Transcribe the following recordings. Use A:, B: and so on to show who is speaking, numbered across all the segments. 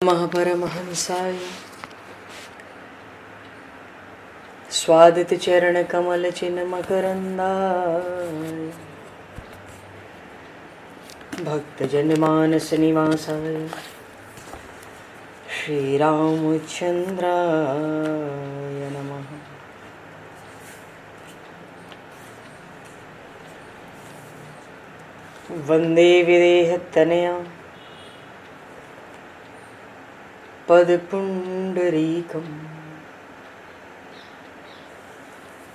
A: महापरमहंसाय स्वादित चरण कमल चिन्ह मकरंदाय भक्तजन मानस निवासाय श्री रामचंद्राय नमः। वंदे विदेहतनया पदपुंडरीकं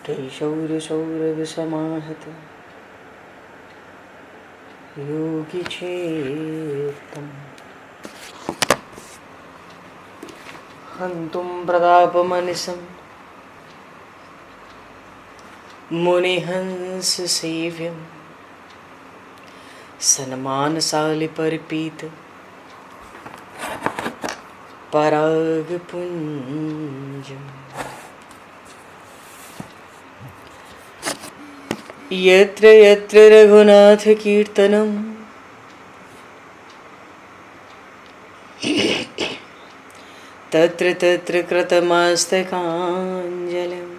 A: केशौरसौरभसमाहत योगिचेतं हन्तुं प्रतापमनिशं मुनिहंससेव्यं सन्मानशालिपरिपीत परागपुञ्जम् यत्र यत्र रघुनाथकीर्तनं तत्र तत्र कृतमस्तकाञ्जलिं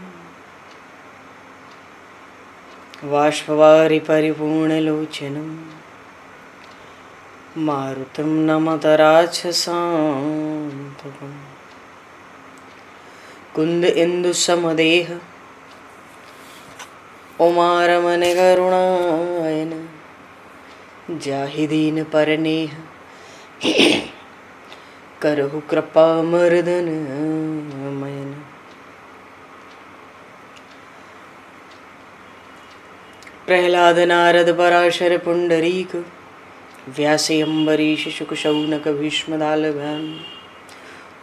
A: बाष्पवारि परिपूर्णलोचनं मारुतं नमत राक्षसान्तकं कुन्द इंदुसमदेह उमारमण करुणायन जाहि दीन परनेह करहु कृपा मर्दन मयन। प्रहलाद नारद पराशर पुंडरीक व्यासे अम्बरीश शुक शौनक भीष्म दालभ्याम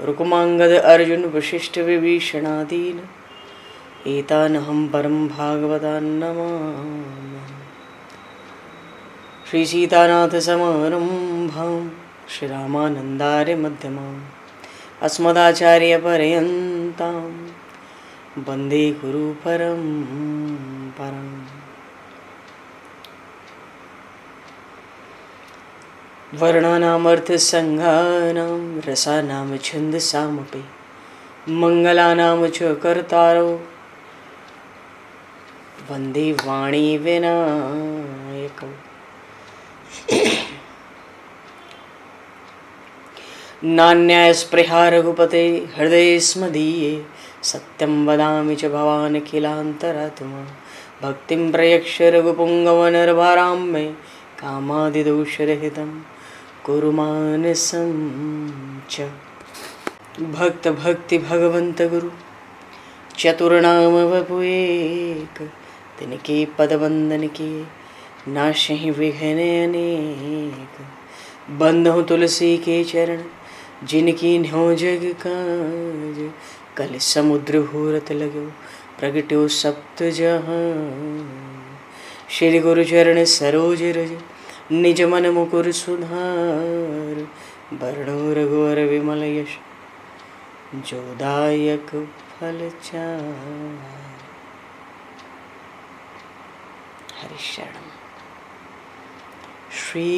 A: रुक्मांगद अर्जुन वशिष्ठ विभीषणादीन एतानहं परम भागवतान् नमामि। श्री सीतानाथ समारंभां श्री रामानन्दार्य मध्यमाम् अस्मदाचार्य पर्यन्तां वन्दे गुरु परम्पराम्। वर्णानामर्थसंज्ञानां रसानां छन्दसामपि मङ्गलानां च कर्तारो वन्दे वाणी विनायकौ। नान्यास्पृहा रघुपते हृदये स्मदीये सत्यं वदामि च भवान् किलान्तरात्मा भक्तिं प्रयक्ष रघुपुङ्गवनर्वरां मे कामादिदोषरहितं कुरु मानसं च। भक्त भक्ति भगवंत गुरु चतुर्नाम वपु एक तिनके पद वंदन के नाशहि विघ्न अनेक। बंधु तुलसी के चरण जिनकी न्यो जग काज कल समुद्र घोरत लगो प्रगट्यो सप्त जहां। श्री गुरु चरण सरोज रज निज मन मुकुर सुधार वर्णो रघुवर विमल यश जोदायक फलचार। हरिशरण श्री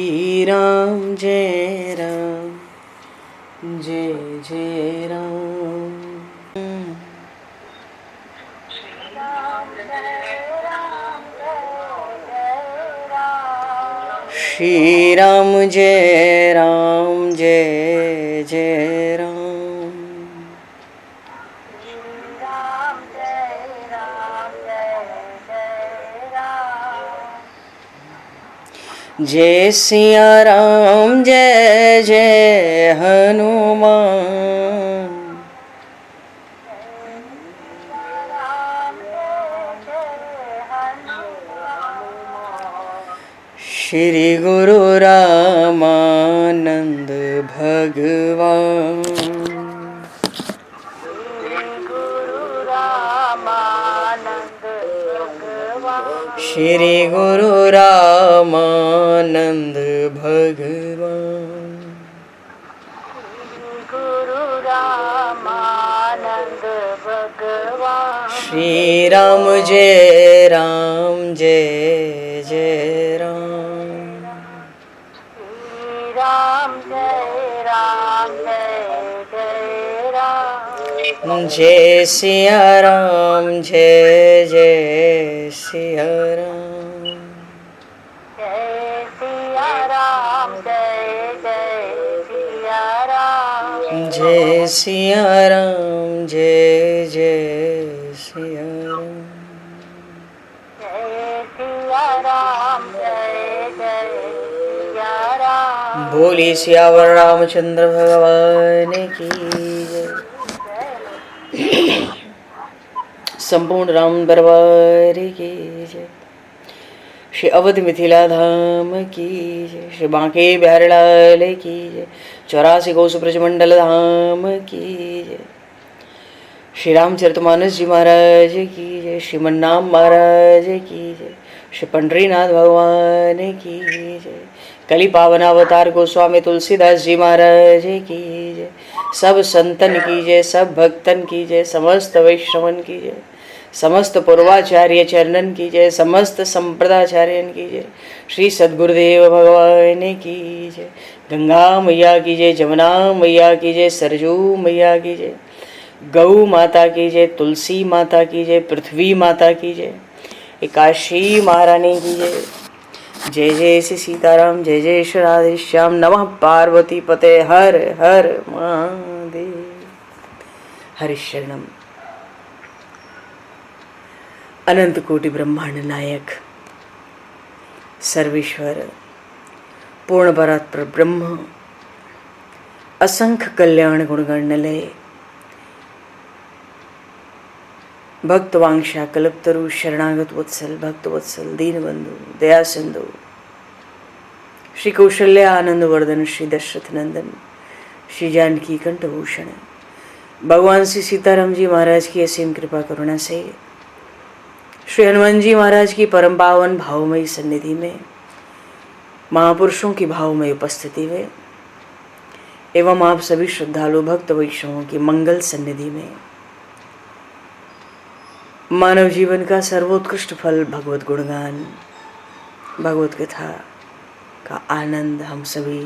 A: राम जय राम जय जय राम। श्री राम जय राम जय जय राम। जय सिया राम जय जय हनुमान। श्री गुरु रामानंद भगवान। श्री गुरु रामानंद भगवान। श्री राम जय राम जय जय राम।
B: राम जय राम
A: जय सिया राम जय जय सिया राम।
B: जय सिया राम जय जय सिया राम।
A: जय सिया राम जय जय सिया राम।
B: जय सिया राम जय जय सिया राम।
A: बोली सियावर रामचंद्र भगवान की जय। संपूर्ण राम दरबार की जय। श्री अवध मिथिला धाम की जय। श्री बांके बिहारी लाल की जय। 84 कोस ब्रजमंडल धाम की जय। श्री रामचरितमानस जी महाराज की जय। श्रीमन्नाम महाराज की जय। श्री पंडरीनाथ भगवान की जय। कली पावन अवतार गोस्वामी तुलसीदास जी महाराज की जय। सब संतन की जय, सब भक्तन की जय, समस्त वैष्णवन की जय, समस्त पूर्वाचार्य चरणन की जय, समस्त संप्रदाचार्यन की जय। श्री सद्गुरुदेव भगवान की जय। गंगा मैया की जय, जमुना मैया की जय, सरजू मैया की जय, गौ माता की जय, तुलसी माता की जय, पृथ्वी माता की जय, एकाशी महारानी की जय। जय जय श्री सीताराम जय जय श्री राधेश्याम। नमः पार्वती पते हर हर महादेव। हरिशरणम। अनंत कोटि ब्रह्मांड नायक सर्वेश्वर पूर्ण परात्पर ब्रह्म असंख्य कल्याण गुणगणलय भक्तवांशा कल्पतरु शरणागत वत्सल भक्त वत्सल दीनबंधु दया सिंधु श्री कौशल्य आनंद वर्धन श्री दशरथ नंदन श्री जानकी कंठभूषण भगवान श्री सीताराम जी महाराज की असीम कृपा करुणा से श्री हनुमान जी महाराज की परम पावन भावमयी सन्निधि में महापुरुषों की भावमयी उपस्थिति में एवं आप सभी श्रद्धालु भक्त वैष्णवों की मंगल सन्निधि में मानव जीवन का सर्वोत्कृष्ट फल भगवत गुणगान भगवत कथा का आनंद हम सभी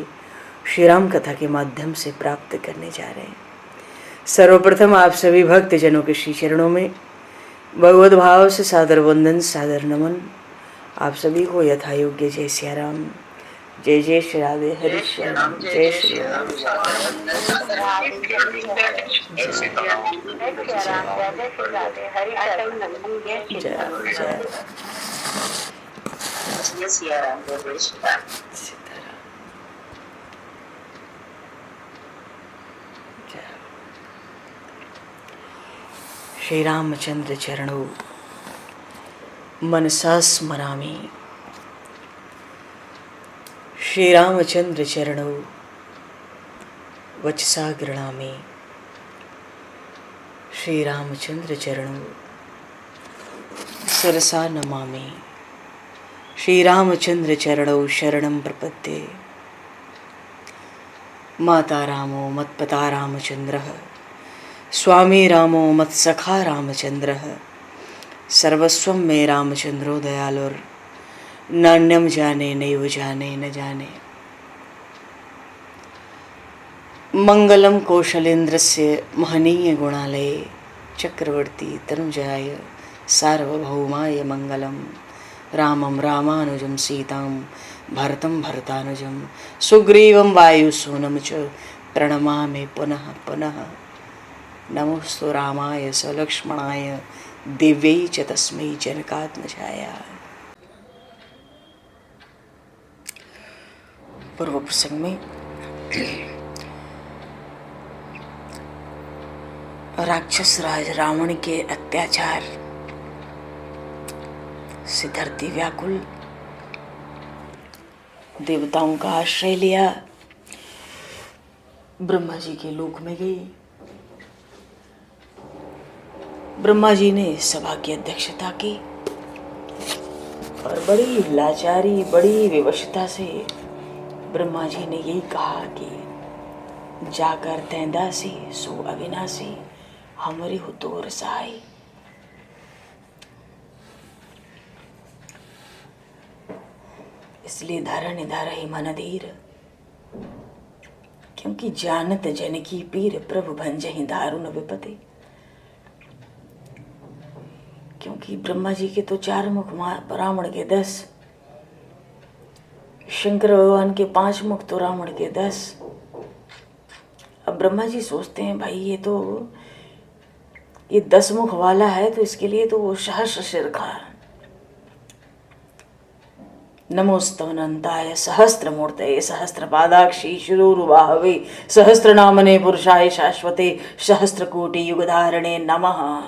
A: श्री राम कथा के माध्यम से प्राप्त करने जा रहे हैं। सर्वप्रथम आप सभी भक्त जनों के श्री चरणों में भगवत भाव से सादर वंदन सादर नमन। आप सभी को यथा योग्य जय सिया राम जय जय श्री राधे हरि श्याम जय श्री राम श्री रामचंद्र चरणों मनसा स्मरामि। श्री रामचंद्र चरणों वचसा गृणामि। श्री रामचंद्र चरणों शिरसा नमामि। श्री रामचंद्र चरणों शरणं प्रपद्ये। माता रामो मत्पता रामचंद्रः स्वामी रामो मत्सखा रामचंद्रः सर्वस्वं मे रामचंद्रो दयालुर नान्यम जाने नैव जाने न जाने। मंगलम कौशलेन्द्रस्य महनीय गुणालये चक्रवर्ती तनुजाय सार्वभौमाय मंगलम। रामं रामानुजं सीतां भरतं भरतानुजं सुग्रीवं वायुसूनं च प्रणमामि पुनः पुनः। नमोस्तु रामाय सलक्ष्मणाय दिव्यै च तस्मै जनकात्मजाय। पूर्व प्रसंग में राक्षस राज रावण के अत्याचार से धरती व्याकुल, देवताओं का आश्रय लिया, ब्रह्मा जी के लोक में गई। ब्रह्मा जी ने सभा की अध्यक्षता की और बड़ी लाचारी बड़ी विवशता से ब्रह्मा जी ने यही कहा कि जाकर तैंदासी सो अविनाशी हमरी हो तोर सहाय। इसलिए धारा निधारा ही मन धीर क्योंकि जानत जन की पीर प्रभु भंजहि दारुण विपति। क्योंकि ब्रह्मा जी के तो 4 मुख, रावण के 10, शंकर भगवान के 5 मुख तो रावण के 10। अब ब्रह्मा जी सोचते हैं भाई ये 10 मुख वाला है तो इसके लिए तो वो सहस्र सिर का। नमोस्तवनंताय सहस्त्रमूर्तये सहस्त्रपादाक्षी शिरोरुबाहवे सहस्रनामने पुरुषाय शाश्वते सहस्त्रकोटि युगधारणे नमः।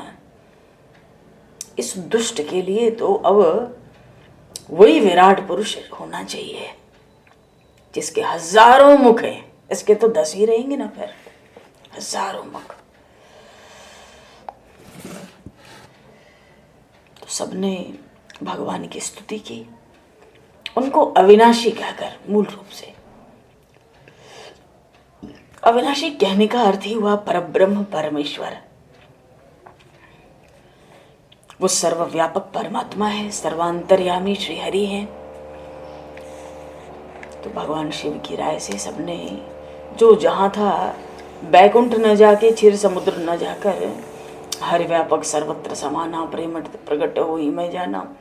A: इस दुष्ट के लिए तो अब वही विराट पुरुष होना चाहिए जिसके हजारों मुख हैं। इसके तो 10 ही रहेंगे ना, फिर हजारों मुख। तो सबने भगवान की स्तुति की, उनको अविनाशी कहकर। मूल रूप से अविनाशी कहने का अर्थ ही हुआ परब्रह्म परमेश्वर। वो सर्वव्यापक परमात्मा है, सर्वांतर्यामी श्री हरि है। तो भगवान शिव की राय से सबने जो जहां था, बैकुंठ न जाके क्षीर समुद्र न जाकर, हर व्यापक सर्वत्र समाना प्रेम प्रगट हो ही मैं जाना,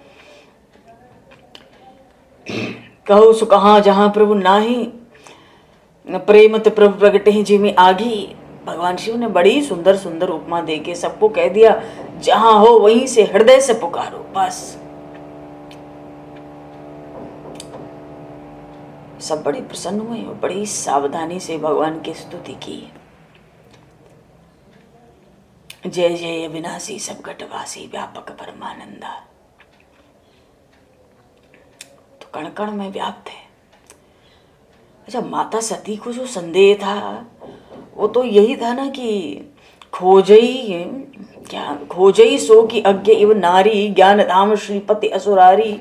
A: कहो सु कहाँ जहां प्रभु नाही, प्रेमत प्रभु प्रगटे हैं जिमें आगी। भगवान शिव ने बड़ी सुंदर सुंदर उपमा देके सबको कह दिया, जहां हो वहीं से हृदय से पुकारो बस। सब बड़े प्रसन्न हुए और बड़ी सावधानी से भगवान की स्तुति की। जय जय अविनाशी सब घटवासी व्यापक परमानंदा। तो कण कण में व्याप्त है। अच्छा, माता सती को जो संदेह था वो तो यही था ना कि खोजई सो की अज्ञ इव नारी ज्ञान धाम श्रीपति असुरारी।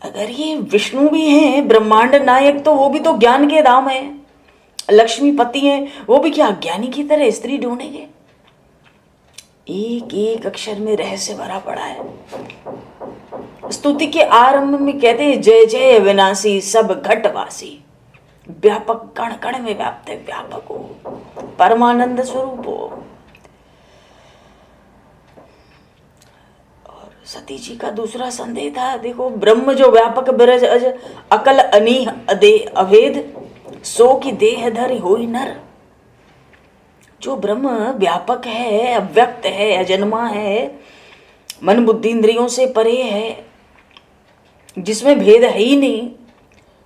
A: अगर ये विष्णु भी हैं ब्रह्मांड नायक, तो वो भी तो ज्ञान के धाम है, लक्ष्मीपति हैं, वो भी क्या अज्ञानी की तरह स्त्री ढूंढेंगे? एक एक अक्षर में रहस्य भरा पड़ा है। स्तुति के आरंभ में कहते हैं, जय जय अविनाशी सब घटवासी, व्यापक कण कण में व्याप्त है, व्यापक हो, परमानंद स्वरूप हो। और सती जी का दूसरा संदेह था, देखो ब्रह्म जो व्यापक बिरज अज अकल अनीह अदे अभेद, सो की देह धर होई नर। जो ब्रह्म व्यापक है, अव्यक्त है, अजन्मा है, मन बुद्धि इंद्रियों से परे है, जिसमें भेद है ही नहीं,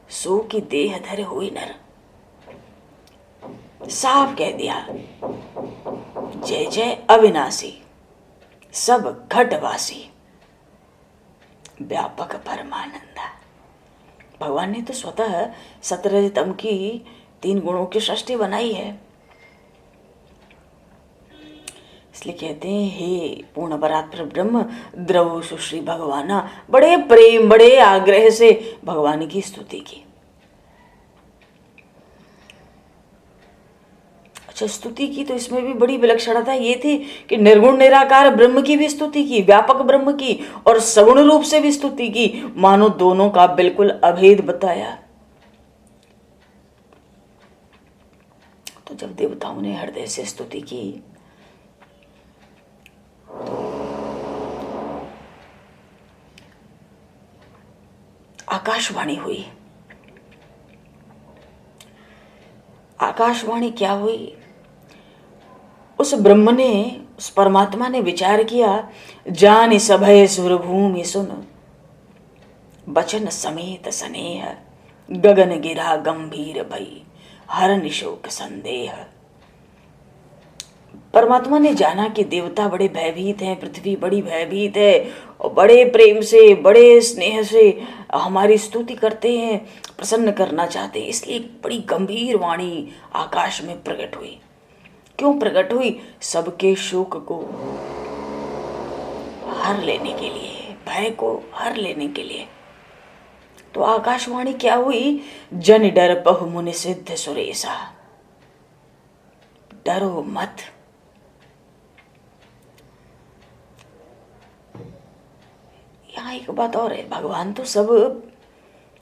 A: सो की देह धर होई नर। साफ कह दिया, जय जय अविनाशी सब घटवासी व्यापक परमानंदा। भगवान ने तो स्वतः सतरजतम की 3 गुणों की सृष्टि बनाई है। इसलिए कहते हैं, हे पूर्ण परात्पर ब्रह्म द्रव सुश्री भगवाना। बड़े प्रेम बड़े आग्रह से भगवान की स्तुति की। अच्छा, स्तुति की तो इसमें भी बड़ी विलक्षणता ये थी कि निर्गुण निराकार ब्रह्म की भी स्तुति की, व्यापक ब्रह्म की, और सगुण रूप से भी स्तुति की, मानो दोनों का बिल्कुल अभेद बताया। तो जब देवताओं ने हृदय से स्तुति की तो आकाशवाणी हुई। आकाशवाणी क्या हुई? उस ब्रह्म ने, उस परमात्मा ने विचार किया, जान सभय सुरभूमि सुन, बचन समेत स्नेह, गगन गिरा गंभीर भई, हरन शोक संदेह। परमात्मा ने जाना कि देवता बड़े भयभीत हैं, पृथ्वी बड़ी भयभीत है, और बड़े प्रेम से बड़े स्नेह से हमारी स्तुति करते हैं, प्रसन्न करना चाहते हैं। इसलिए एक बड़ी गंभीर वाणी आकाश में प्रकट हुई। क्यों प्रकट हुई? सबके शोक को हर लेने के लिए, भय को हर लेने के लिए। तो आकाशवाणी क्या हुई? जन डर बहु मुनि सिद्ध सुरेशा, डरो मत। यहाँ एक बात और है, भगवान तो सब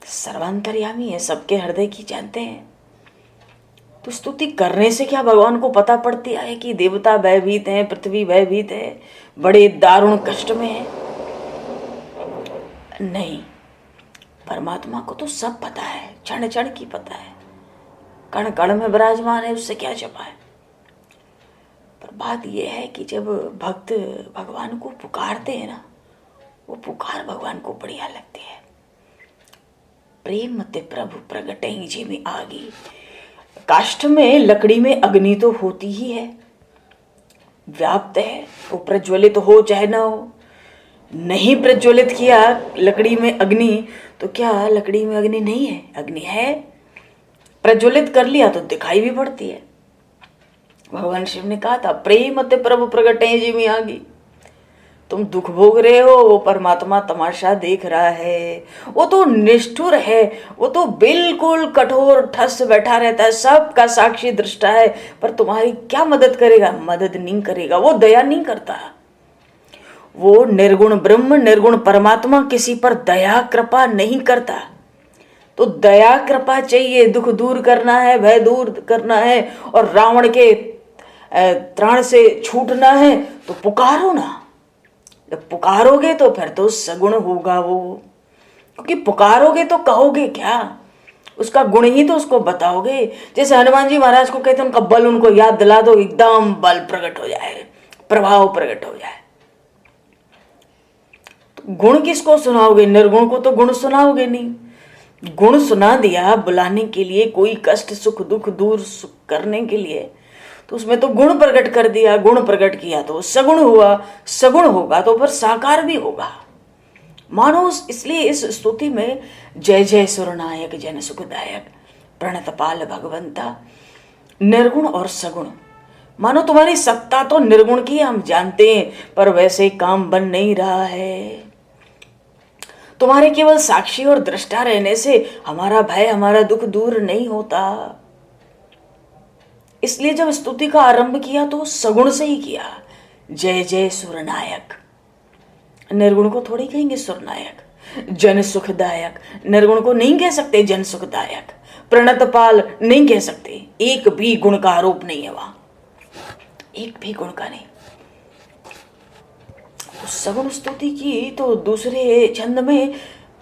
A: सर्वांतर्यामी है, सबके हृदय की जानते हैं। तो स्तुति करने से क्या भगवान को पता पड़ती है कि देवता भयभीत हैं, पृथ्वी भयभीत है, बड़े दारुण कष्ट में है? नहीं, परमात्मा को तो सब पता है, क्षण क्षण की पता है, कण कण में विराजमान है, उससे क्या छपा है। पर बात यह है कि जब भक्त भगवान को पुकारते हैं ना, वो पुकार भगवान को बढ़िया लगती है। प्रेम ते प्रभु प्रगटई जी में आगी। काष्ठ में, लकड़ी में अग्नि तो होती ही है, व्याप्त है, वो प्रज्वलित हो चाहे ना हो। नहीं प्रज्वलित किया लकड़ी में अग्नि तो क्या लकड़ी में अग्नि नहीं है? अग्नि है। प्रज्वलित कर लिया तो दिखाई भी पड़ती है। भगवान शिव ने कहा था प्रेम ते प्रभु प्रगटे जी में आगी। तुम दुख भोग रहे हो, वो परमात्मा तमाशा देख रहा है, वो तो निष्ठुर है, वो तो बिल्कुल कठोर ठस बैठा रहता है, सबका साक्षी दृष्टा है, पर तुम्हारी क्या मदद करेगा? मदद नहीं करेगा, वो दया नहीं करता। वो निर्गुण ब्रह्म, निर्गुण परमात्मा किसी पर दया कृपा नहीं करता। तो दया कृपा चाहिए, दुख दूर करना है, भय दूर करना है, और रावण के त्राण से छूटना है, तो पुकारो ना। जब पुकारोगे तो फिर तो सगुण होगा वो, क्योंकि पुकारोगे तो कहोगे क्या? उसका गुण ही तो उसको बताओगे। जैसे हनुमान जी महाराज को कहते हैं उनका बल उनको याद दिला दो, एकदम बल प्रकट हो जाए, प्रभाव प्रकट हो जाए। तो गुण किसको सुनाओगे? निर्गुण को तो गुण सुनाओगे नहीं। गुण सुना दिया बुलाने के लिए, कोई कष्ट सुख दुख दूर करने के लिए, तो उसमें तो गुण प्रकट कर दिया। गुण प्रकट किया तो सगुण हुआ, सगुण होगा तो फिर साकार भी होगा। मानो इसलिए इस स्तुति में जय जय सुरनायक जन सुखदायक प्रणतपाल भगवंता, निर्गुण और सगुण। मानो तुम्हारी सत्ता तो निर्गुण की हम जानते हैं, पर वैसे काम बन नहीं रहा है। तुम्हारे केवल साक्षी और दृष्टा रहने से हमारा भय, हमारा दुख दूर नहीं होता। इसलिए जब स्तुति का आरंभ किया तो सगुण से ही किया, जय जय सुरनायक। निर्गुण को थोड़ी कहेंगे सुरनायक। जन सुखदायक, निर्गुण को नहीं कह सकते जन सुखदायक। प्रणतपाल नहीं कह सकते, एक भी गुण का आरोप नहीं है वहां, एक भी गुण का नहीं। सगुण स्तुति की तो दूसरे छंद में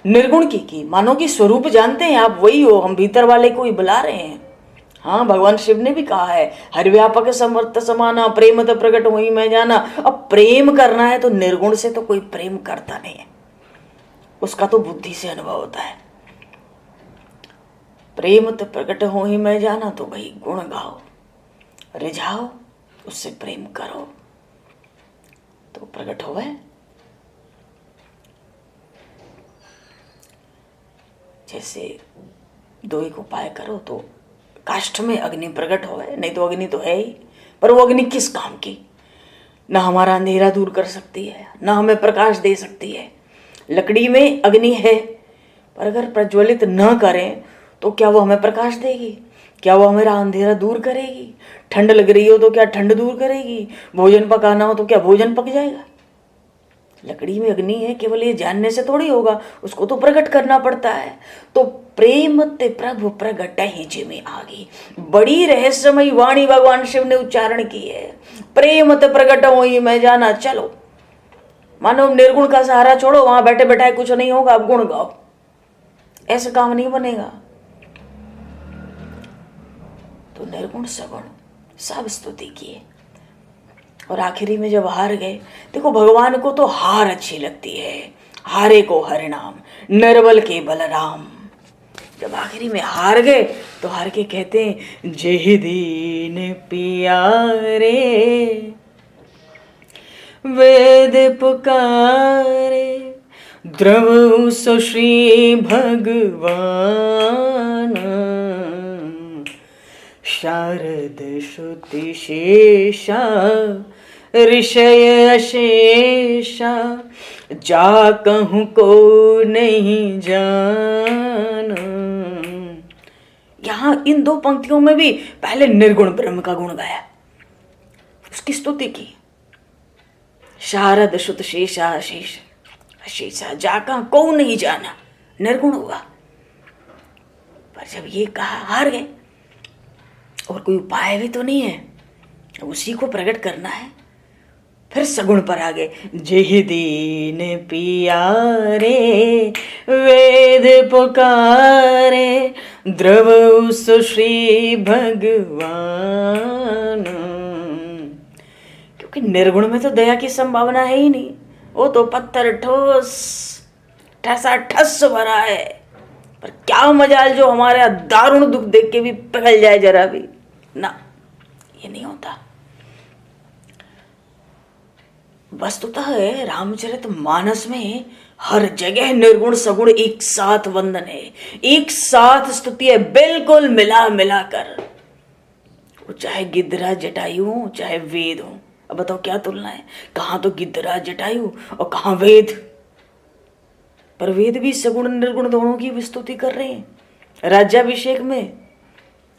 A: निर्गुण की। मानो कि स्वरूप जानते हैं आप वही हो, हम भीतर वाले को ही बुला रहे हैं। हाँ, भगवान शिव ने भी कहा है हरिव्यापक समर्थ समाना, प्रेम तो प्रकट वही मैं जाना। अब प्रेम करना है तो निर्गुण से तो कोई प्रेम करता नहीं है, उसका तो बुद्धि से अनुभव होता है। प्रेम तो प्रकट हो ही मैं जाना, तो भाई गुण गाओ, रिझाओ, उससे प्रेम करो तो प्रकट हो गए। जैसे दो एक उपाय करो तो काष्ठ में अग्नि प्रकट हो गए, नहीं तो अग्नि तो है ही, पर वो अग्नि किस काम की? ना हमारा अंधेरा दूर कर सकती है, ना हमें प्रकाश दे सकती है। लकड़ी में अग्नि है, पर अगर प्रज्वलित न करें तो क्या वो हमें प्रकाश देगी? क्या वो हमारा अंधेरा दूर करेगी? ठंड लग रही हो तो क्या ठंड दूर करेगी? भोजन पकाना हो तो क्या भोजन पक जाएगा? लकड़ी में अग्नि है, केवल ये जानने से थोड़ी होगा, उसको तो प्रकट करना पड़ता है। तो प्रेम ते प्रभु प्रगट ही जिमे आगी, बड़ी रहस्यमयी वाणी भगवान शिव ने उच्चारण की है। प्रेम ते प्रगट हो ही मैं जाना। चलो, मानो निर्गुण का सहारा छोड़ो, वहां बैठे बैठाए कुछ नहीं होगा, अब गुण गाओ, ऐसा काम नहीं बनेगा। तो निर्गुण सगुण सब स्तुति किए, और आखिरी में जब हार गए, देखो भगवान को तो हार अच्छी लगती है, हारे को हरि नाम, निर्बल के बलराम। जब आखिरी में हार गए तो हार के कहते हैं जय दीन पियारे वेद पुकारे, द्रव सुश्री भगवान, शारद श्रुति शेषा ऋषय अशेषा, जा कहूँ को नहीं जाना। यहाँ इन दो पंक्तियों में भी पहले निर्गुण ब्रह्म का गुण गाया, उसकी स्तुति की। शारद श्रुति शेषा अशेषा, जा कहूँ को नहीं जाना, निर्गुण हुआ। पर जब ये कहा हार गए, और कोई उपाय भी तो नहीं है, उसी को प्रकट करना है। फिर सगुण पर आ गए, जेहि दीन पियारे वेद पुकारे द्रव उस श्री भगवान। क्योंकि निर्गुण में तो दया की संभावना है ही नहीं, वो तो पत्थर ठोस ठसा ठस भरा है। पर क्या मजाल जो हमारे दारुण दुख देख के भी पिघल जाए जरा भी ना, ये नहीं होता। वस्तुतः रामचरितमानस में हर जगह निर्गुण सगुण एक साथ वंदन है, एक साथ स्तुति है, बिल्कुल मिला मिला कर। वो चाहे गिद्धराज जटायु हो चाहे वेद हो। अब बताओ क्या तुलना है, कहाँ तो गिद्धराज जटायु और कहाँ वेद। पर वेद भी सगुण निर्गुण दोनों की भी स्तुति कर रहे हैं राज्याभिषेक में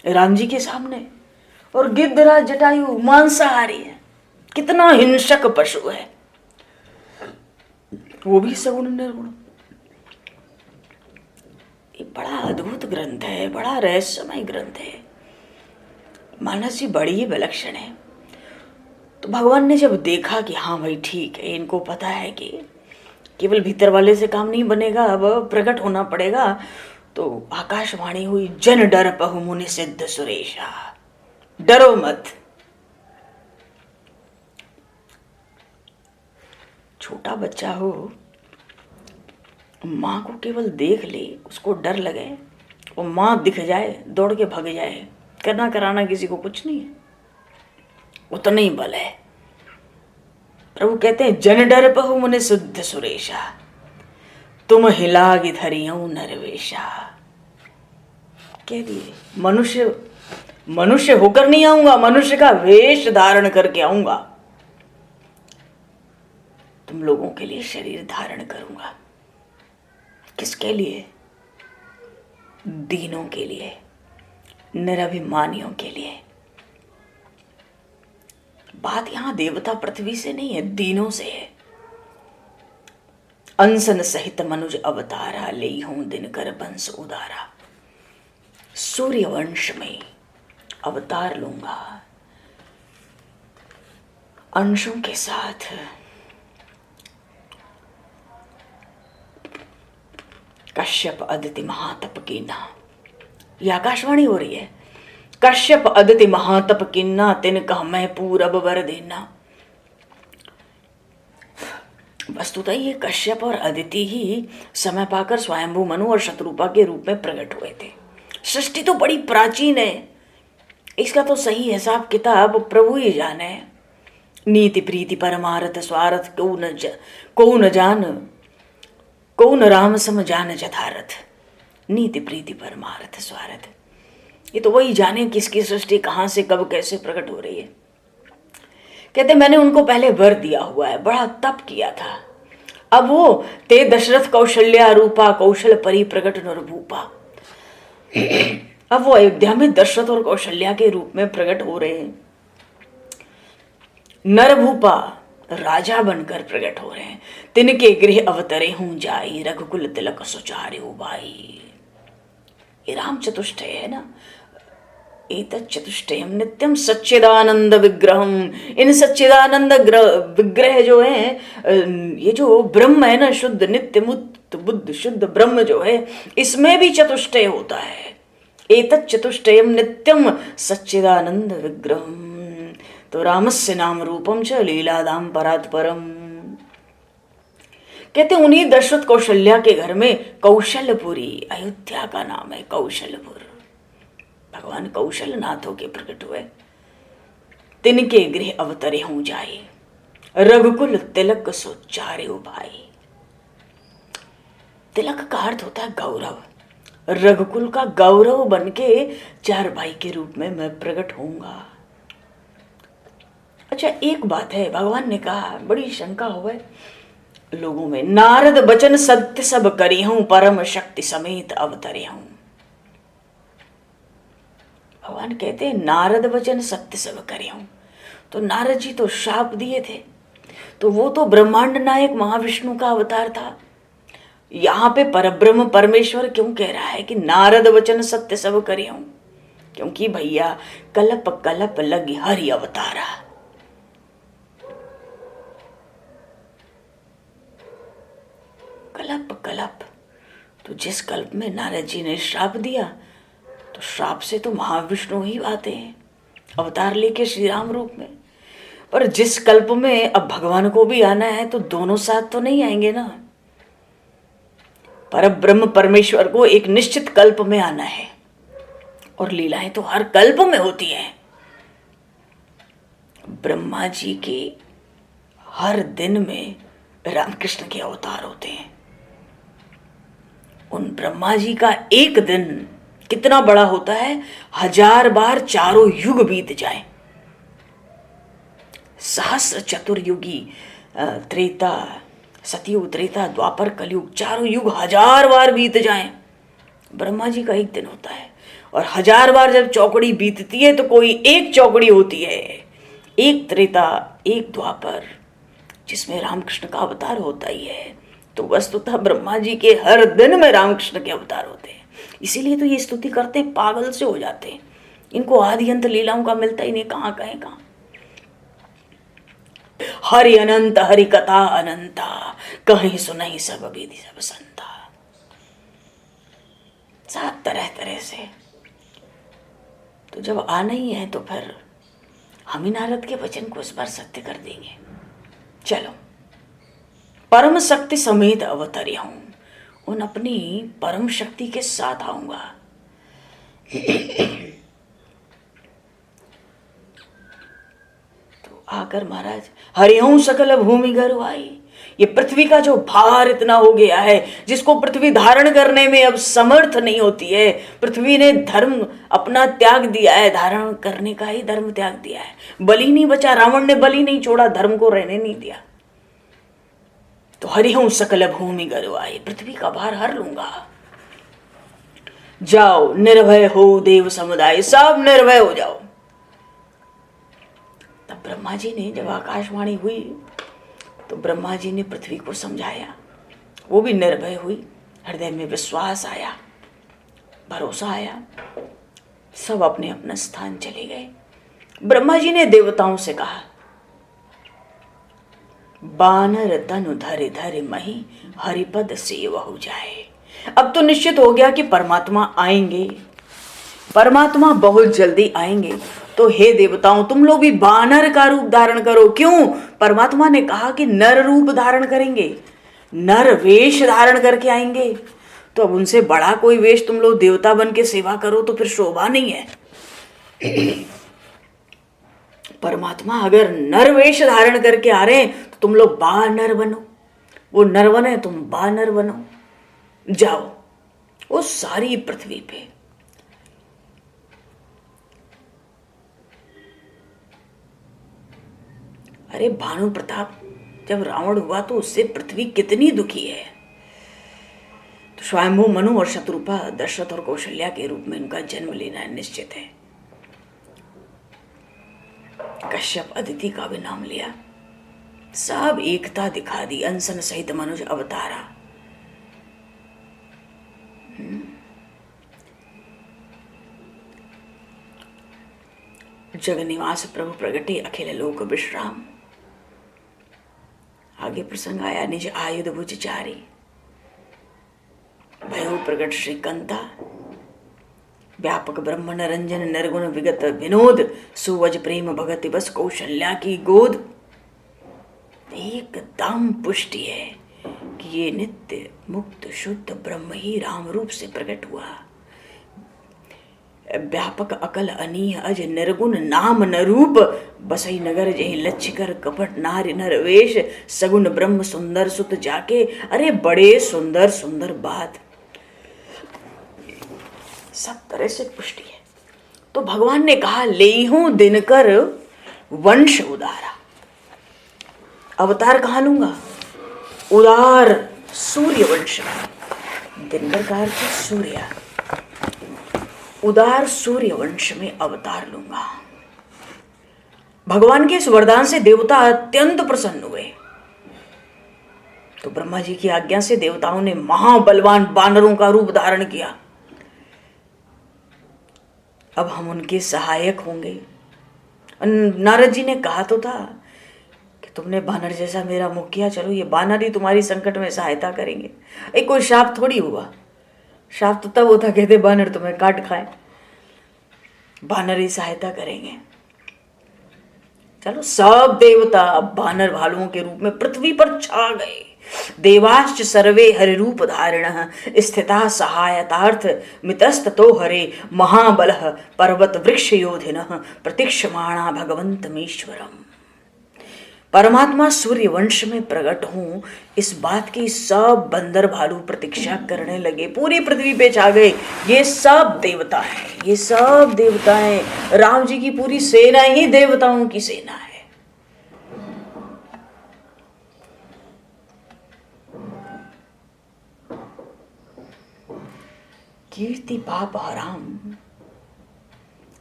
A: राम जी के सामने। और गिद्धराज जटायु मांसाहारी है, कितना हिंसक पशु है, वो भी सगुण निर्गुण। ये बड़ा अद्भुत ग्रंथ है, बड़ा रहस्यमय ग्रंथ है। मानस जी बड़ी ही विलक्षण है। तो भगवान ने जब देखा कि हाँ भाई ठीक है, इनको पता है कि केवल भीतर वाले से काम नहीं बनेगा, अब प्रकट होना पड़ेगा, तो आकाशवाणी हुई, जन डर पहु मुनि सिद्ध सुरेशा, डरो मत। छोटा बच्चा हो, माँ को केवल देख ले, उसको डर लगे, और माँ दिख जाए दौड़ के भाग जाए, करना कराना किसी को कुछ नहीं है, उतना ही बल है। प्रभु कहते हैं जन डर पहु मुनि सिद्ध सुरेशा, तुम हिलागी धरियऊ नरवेशा। कह दिए मनुष्य होकर नहीं आऊंगा, मनुष्य का वेश धारण करके आऊंगा, तुम लोगों के लिए शरीर धारण करूंगा। किसके लिए? दीनों के लिए, निरभिमानियों के लिए। बात यहां देवता पृथ्वी से नहीं है, दीनों से है। अंसन सहित मनुज अवतारा, ले हूं दिनकर वंश उदारा। सूर्य वंश में अवतार लूंगा, अंशों के साथ। कश्यप अदिति महातप कीन्ना, यह आकाशवाणी हो रही है। कश्यप अदिति महातप कीन्ना, तिन कह मैं पूरब वर देना। वस्तुतः ये कश्यप और अदिति ही समय पाकर स्वयंभू मनु और शत्रुपा के रूप में प्रकट हुए थे। सृष्टि तो बड़ी प्राचीन है, इसका तो सही हिसाब किताब प्रभु ही जाने। नीति प्रीति परमारथ स्वार्थ को न जान, कौन राम सम जान जथारथ। नीति प्रीति परमार्थ स्वार्थ, ये तो वही जाने किसकी सृष्टि कहां से कब कैसे प्रकट हो रही है। कहते मैंने उनको पहले वर दिया हुआ है, बड़ा तप किया था। अब वो ते दशरथ कौशल्या रूपा, कौशल परि प्रकट नरभूपा। अब वो अयोध्या में दशरथ और कौशल्या के रूप में प्रकट हो रहे हैं। नरभूपा राजा बनकर प्रकट हो रहे हैं। तिनके गृह अवतरे हूं जाई, रघुकुल तिलक सुचारे भाई। ये राम चतुष्टय है ना, एतत् चतुष्टयम नित्यम सच्चिदानंद विग्रहम। इन सच्चिदानंद विग्रह जो है, ये जो ब्रह्म है ना, शुद्ध नित्य मुक्त बुद्ध शुद्ध ब्रह्म जो है, इसमें भी चतुष्टय होता है। एतत् चतुष्टयम नित्यम सच्चिदानंद विग्रहम। तो रामस्य नाम रूपम च लीलादाम परात् परम। कहते उन्हीं दशरथ कौशल्या के घर में कौशलपुरी, अयोध्या का नाम है कौशलपुर। भगवान कौशल नाथ होके प्रकट हुए। तिनके गृह अवतरे हूं जाए, रघुकुल तिलक सुचारे भाई। तिलक का अर्थ होता है गौरव। रघुकुल का गौरव बनके चार भाई के रूप में मैं प्रकट होऊंगा। अच्छा एक बात है, भगवान ने कहा, बड़ी शंका हुए लोगों में, नारद बचन सत्य सब करी हूं, परम शक्ति समेत अवतरे हूं। भगवान कहते हैं नारद वचन सत्य सब करे हूं। तो नारद जी तो शाप दिए थे, तो वो तो ब्रह्मांड नायक महाविष्णु का अवतार था। यहाँ पे परब्रह्म परमेश्वर क्यों कह रहा है कि नारद वचन सत्य सब करियो? क्योंकि भैया कलप कलप लगी हरि अवतारा। कलप कलप, तो जिस कल्प में नारद जी ने श्राप दिया, तो श्राप से तो महाविष्णु ही आते हैं अवतार लेके श्री राम रूप में। पर जिस कल्प में अब भगवान को भी आना है तो दोनों साथ तो नहीं आएंगे ना। पर ब्रह्म परमेश्वर को एक निश्चित कल्प में आना है, और लीलाएं तो हर कल्प में होती हैं। ब्रह्मा जी के हर दिन में रामकृष्ण के अवतार होते हैं। उन ब्रह्मा जी का एक दिन कितना बड़ा होता है, 1000 बार चारों युग बीत जाए। सहस्र चतुर्युगी, त्रेता, सतयुग, त्रेता, द्वापर, कलयुग, चारों युग 1000 बार बीत जाएं, ब्रह्मा जी का एक दिन होता है। और 1000 बार जब चौकड़ी बीतती है तो कोई एक चौकड़ी होती है, एक त्रेता, एक द्वापर, जिसमें रामकृष्ण का अवतार होता ही है। तो वस्तुतः ब्रह्मा जी के हर दिन में रामकृष्ण के अवतार होते हैं। इसीलिए तो ये स्तुति करते हैं, पागल से हो जाते हैं। इनको आदि अंत लीलाओं का मिलता ही नहीं, कहाँ कहें कहाँ। हरि अनंत हरि कथा अनंता, कहीं सुनहि सब विधि सब संता। 7 तरह तरह से। तो जब आना ही है तो फिर हम ही नारद के वचन को इस बार सत्य कर देंगे। चलो, परम शक्ति समेत अवतरिया हूं, उन अपनी परम शक्ति के साथ आऊंगा। तो आकर महाराज, हरिहूं सकल भूमि गर्व आई। ये पृथ्वी का जो भार इतना हो गया है, जिसको पृथ्वी धारण करने में अब समर्थ नहीं होती है। पृथ्वी ने धर्म अपना त्याग दिया है, धारण करने का ही धर्म त्याग दिया है। बलि नहीं बचा, रावण ने बलि नहीं छोड़ा, धर्म को रहने नहीं दिया। तो हरिहूं सकल भूमि गर्व आई, पृथ्वी का भार हर लूंगा। जाओ निर्भय हो देव समुदाय, सब निर्भय हो जाओ। तब ब्रह्मा जी ने, जब आकाशवाणी हुई तो ब्रह्मा जी ने पृथ्वी को समझाया, वो भी निर्भय हुई। हृदय में विश्वास आया, भरोसा आया, सब अपने अपना स्थान चले गए। ब्रह्मा जी ने देवताओं से कहा, बानर तनु धरे धरे मही हरिपद सेव हो जाए। अब तो निश्चित हो गया कि परमात्मा आएंगे, परमात्मा बहुत जल्दी आएंगे। तो हे देवताओं, तुम लोग भी बानर का रूप धारण करो। क्यों? परमात्मा ने कहा कि नर रूप धारण करेंगे, नर वेश धारण करके आएंगे। तो अब उनसे बड़ा कोई वेश तुम लोग देवता बन के सेवा करो तो फिर शोभा नहीं है। परमात्मा अगर नर वेश धारण करके आ रहे हैं तो तुम लोग बानर बनो। वो नर बने, तुम बानर बनो। जाओ वो सारी पृथ्वी पे। अरे भानु प्रताप, जब रावण हुआ तो उससे पृथ्वी कितनी दुखी है। तो स्वयंभू मनु और शत्रुपा दशरथ और कौशल्या के रूप में उनका जन्म लेना निश्चित है। कश्यप अदिति का भी नाम लिया, सब एकता दिखा दी। अनसन सहित मनुज अवतारा। जग निवास प्रभु प्रगटे अखिल लोक विश्राम। आगे प्रसंग आया, निज आयुध भुज चारी भयो प्रगट श्रीकंता। व्यापक ब्रह्म नरंजन निर्गुण विगत विनोद। सुवज प्रेम भगत बस कौशल्या की गोद। एकदम पुष्टि है कि ये नित्य मुक्त शुद्ध ब्रह्म ही राम रूप से प्रकट हुआ। व्यापक अकल अनीह अज निर्गुण नाम नरूप। बसई नगर जही लच्छकर कपट नारी नरवेश। सगुण ब्रह्म सुंदर सुत जाके। अरे बड़े सुंदर सुंदर बात, सब तरह से पुष्टि है। तो भगवान ने कहा, लेहूं दिनकर वंश उदारा। अवतार कहाँ लूंगा? उदार सूर्य वंश। दिनकर का अर्थ सूर्य, उदार सूर्य वंश में अवतार लूंगा। भगवान के इस वरदान से देवता अत्यंत प्रसन्न हुए। तो ब्रह्मा जी की आज्ञा से देवताओं ने महाबलवान बानरों का रूप धारण किया। अब हम उनके सहायक होंगे। नारद जी ने कहा तो था कि तुमने बानर जैसा मेरा मुख किया, चलो ये बानर ही तुम्हारी संकट में सहायता करेंगे। एक कोई शाप थोड़ी हुआ, शाप तो तब होता कहते बानर तुम्हें काट खाए, बानर ही सहायता करेंगे। चलो सब देवता अब बानर भालुओं के रूप में पृथ्वी पर छा गए। देवाश्च सर्वे हरि रूप धारिण स्थिता सहायतार्थ मितस्ततो हरे महाबलः पर्वत वृक्ष योधिनः प्रतीक्षमाणा भगवंतमीश्वरम। परमात्मा सूर्य वंश में प्रकट हूं, इस बात की सब बंदर भालू प्रतीक्षा करने लगे, पूरी पृथ्वी पे छा गए। ये सब देवता हैं, ये सब देवता हैं। राम जी की पूरी सेना ही देवताओं की सेना है। कीर्ति पाप हराम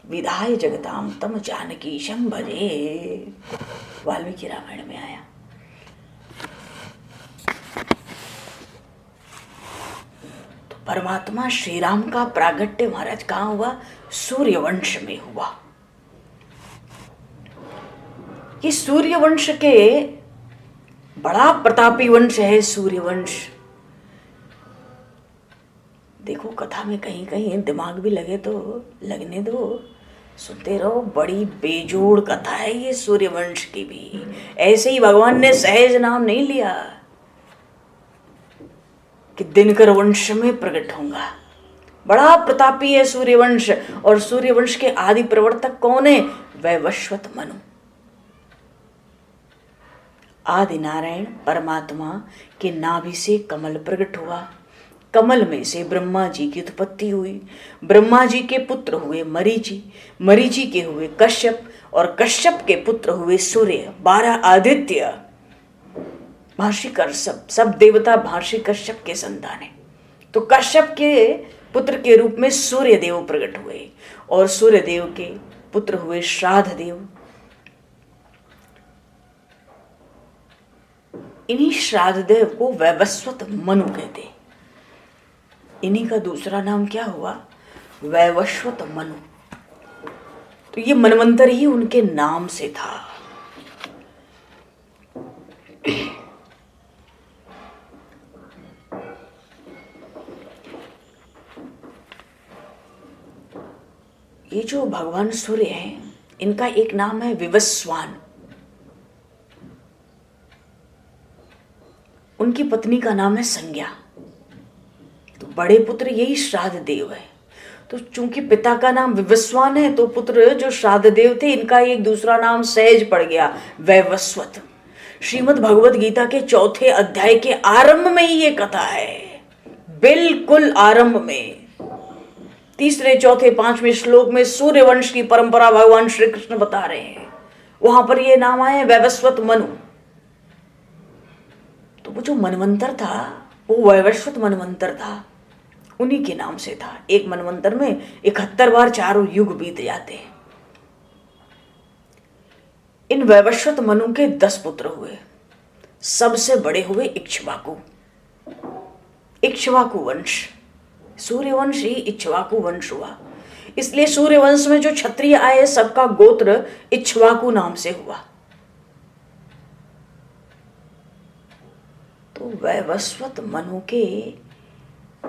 A: विधाय जगताम तम जानकीशं भजे। वाल्मीकि रामायण में आया। तो परमात्मा श्री राम का प्रागट्य महाराज कहाँ हुआ? सूर्यवंश में हुआ। ये सूर्यवंश के बड़ा प्रतापी वंश है सूर्यवंश। देखो कथा में कहीं कहीं दिमाग भी लगे तो लगने दो, सुनते रहो। बड़ी बेजोड़ कथा है ये सूर्यवंश की भी। ऐसे ही भगवान ने सहज नाम नहीं लिया कि दिनकर वंश में प्रकट होगा। बड़ा प्रतापी है सूर्यवंश। और सूर्यवंश के आदि प्रवर्तक कौन है? वैवस्वत मनु। आदि नारायण परमात्मा के नाभि से कमल प्रकट हुआ। कमल में से ब्रह्मा जी की उत्पत्ति हुई। ब्रह्मा जी के पुत्र हुए मरीचि, मरीचि के हुए कश्यप, और कश्यप के पुत्र हुए सूर्य। 12 आदित्य, महर्षि कश्यप, सब देवता महर्षि कश्यप के संतान है। तो कश्यप के पुत्र के रूप में सूर्य देव प्रकट हुए, और सूर्य देव के पुत्र हुए श्राद्ध देव। इन्हीं श्राद्ध देव को वैवस्वत मनु कहते। इन्हीं का दूसरा नाम क्या हुआ? वैवस्वत मनु। तो ये मनवंतर ही उनके नाम से था। ये जो भगवान सूर्य हैं, इनका एक नाम है विवस्वान। उनकी पत्नी का नाम है संज्ञा। तो बड़े पुत्र यही श्राद्ध देव है। तो चूंकि पिता का नाम विवस्वान है, तो पुत्र जो श्राद्ध देव थे, इनका एक दूसरा नाम सहज पड़ गया, वैवस्वत। श्रीमद् भगवत गीता के 4थे अध्याय के आरंभ में ही ये कथा है, बिल्कुल आरंभ में। 3रे, 4थे, 5वें श्लोक में सूर्यवंश की परंपरा भगवान श्री कृष्ण बता रहे हैं। वहां पर ये नाम आए वैवस्वत मनु। तो वो जो मनवंतर था वो वैवस्वत मनवंतर था, उन्हीं के नाम से था। एक मनवंतर में 71 बार चारों युग बीत जाते हैं। इन वैवस्वत मनु के 10 पुत्र हुए। सबसे बड़े हुए इक्ष्वाकु। इक्ष्वाकु वंश, सूर्यवंश ही इक्ष्वाकु वंश हुआ। इसलिए सूर्यवंश में जो क्षत्रिय आए सबका गोत्र इक्ष्वाकु नाम से हुआ। तो वैवस्वत मनु के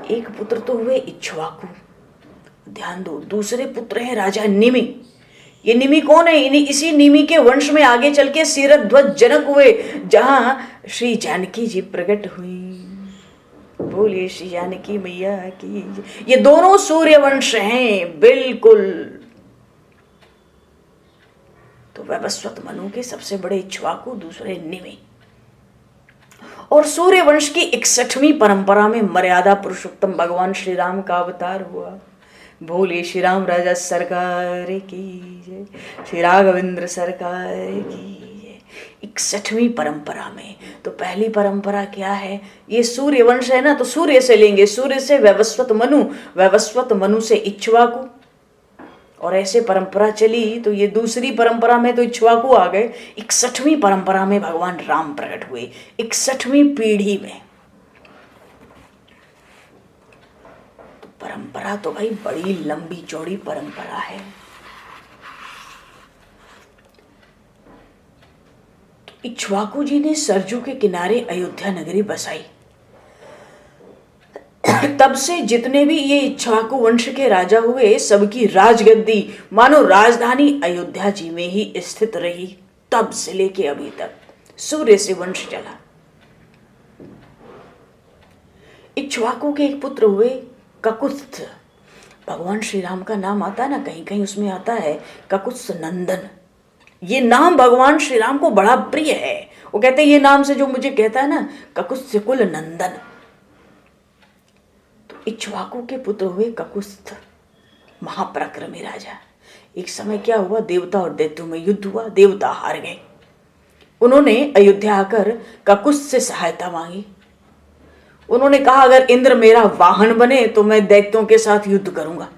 A: एक पुत्र तो हुए इक्ष्वाकु, ध्यान दो। दूसरे पुत्र है राजा निमि। ये निमि कौन है? इसी निमि के वंश में आगे चल के सिरध्वज जनक हुए, जहां श्री जानकी जी प्रकट हुई। बोलिए श्री जानकी मैया की। ये दोनों सूर्यवंश हैं बिल्कुल। तो वैवस्वत मनु के सबसे बड़े इक्ष्वाकु, दूसरे निमि। और सूर्य वंश की 61वीं परंपरा में मर्यादा पुरुषोत्तम भगवान श्री राम का अवतार हुआ। बोले श्री राम राजा सरकार की जय, श्री राघवेंद्र सरकार की जय। 61वीं परंपरा में तो पहली परंपरा क्या है? ये सूर्य वंश है ना, तो सूर्य से लेंगे। सूर्य से वैवस्वत मनु, वैवस्वत मनु से इक्ष्वाकु, और ऐसे परंपरा चली तो ये दूसरी परंपरा में तो इक्ष्वाकु आ गए, 61वीं परंपरा में भगवान राम प्रकट हुए, 61वीं पीढ़ी में। तो परंपरा तो भाई बड़ी लंबी चौड़ी परंपरा है। तो इक्ष्वाकु जी ने सरजू के किनारे अयोध्या नगरी बसाई। तब से जितने भी ये इक्ष्वाकु वंश के राजा हुए, सबकी राजगद्दी मानो राजधानी अयोध्या जी में ही स्थित रही। तब से लेके अभी तक सूर्य से वंश चला। इक्ष्वाकु के एक पुत्र हुए ककुत्थ। भगवान श्री राम का नाम आता है ना, कहीं कहीं उसमें आता है ककुत्थ नंदन। ये नाम भगवान श्री राम को बड़ा प्रिय है। वो कहते हैं ये नाम से जो मुझे कहता है ना, ककुत्थ कुल नंदन। इक्ष्वाकु के पुत्र हुए ककुत्थ, महापराक्रमी राजा। एक समय क्या हुआ, देवता और दैत्यों में युद्ध हुआ, देवता हार गए। उन्होंने अयोध्या आकर ककुत्थ से सहायता मांगी। उन्होंने कहा अगर इंद्र मेरा वाहन बने तो मैं दैत्यों के साथ युद्ध करूंगा।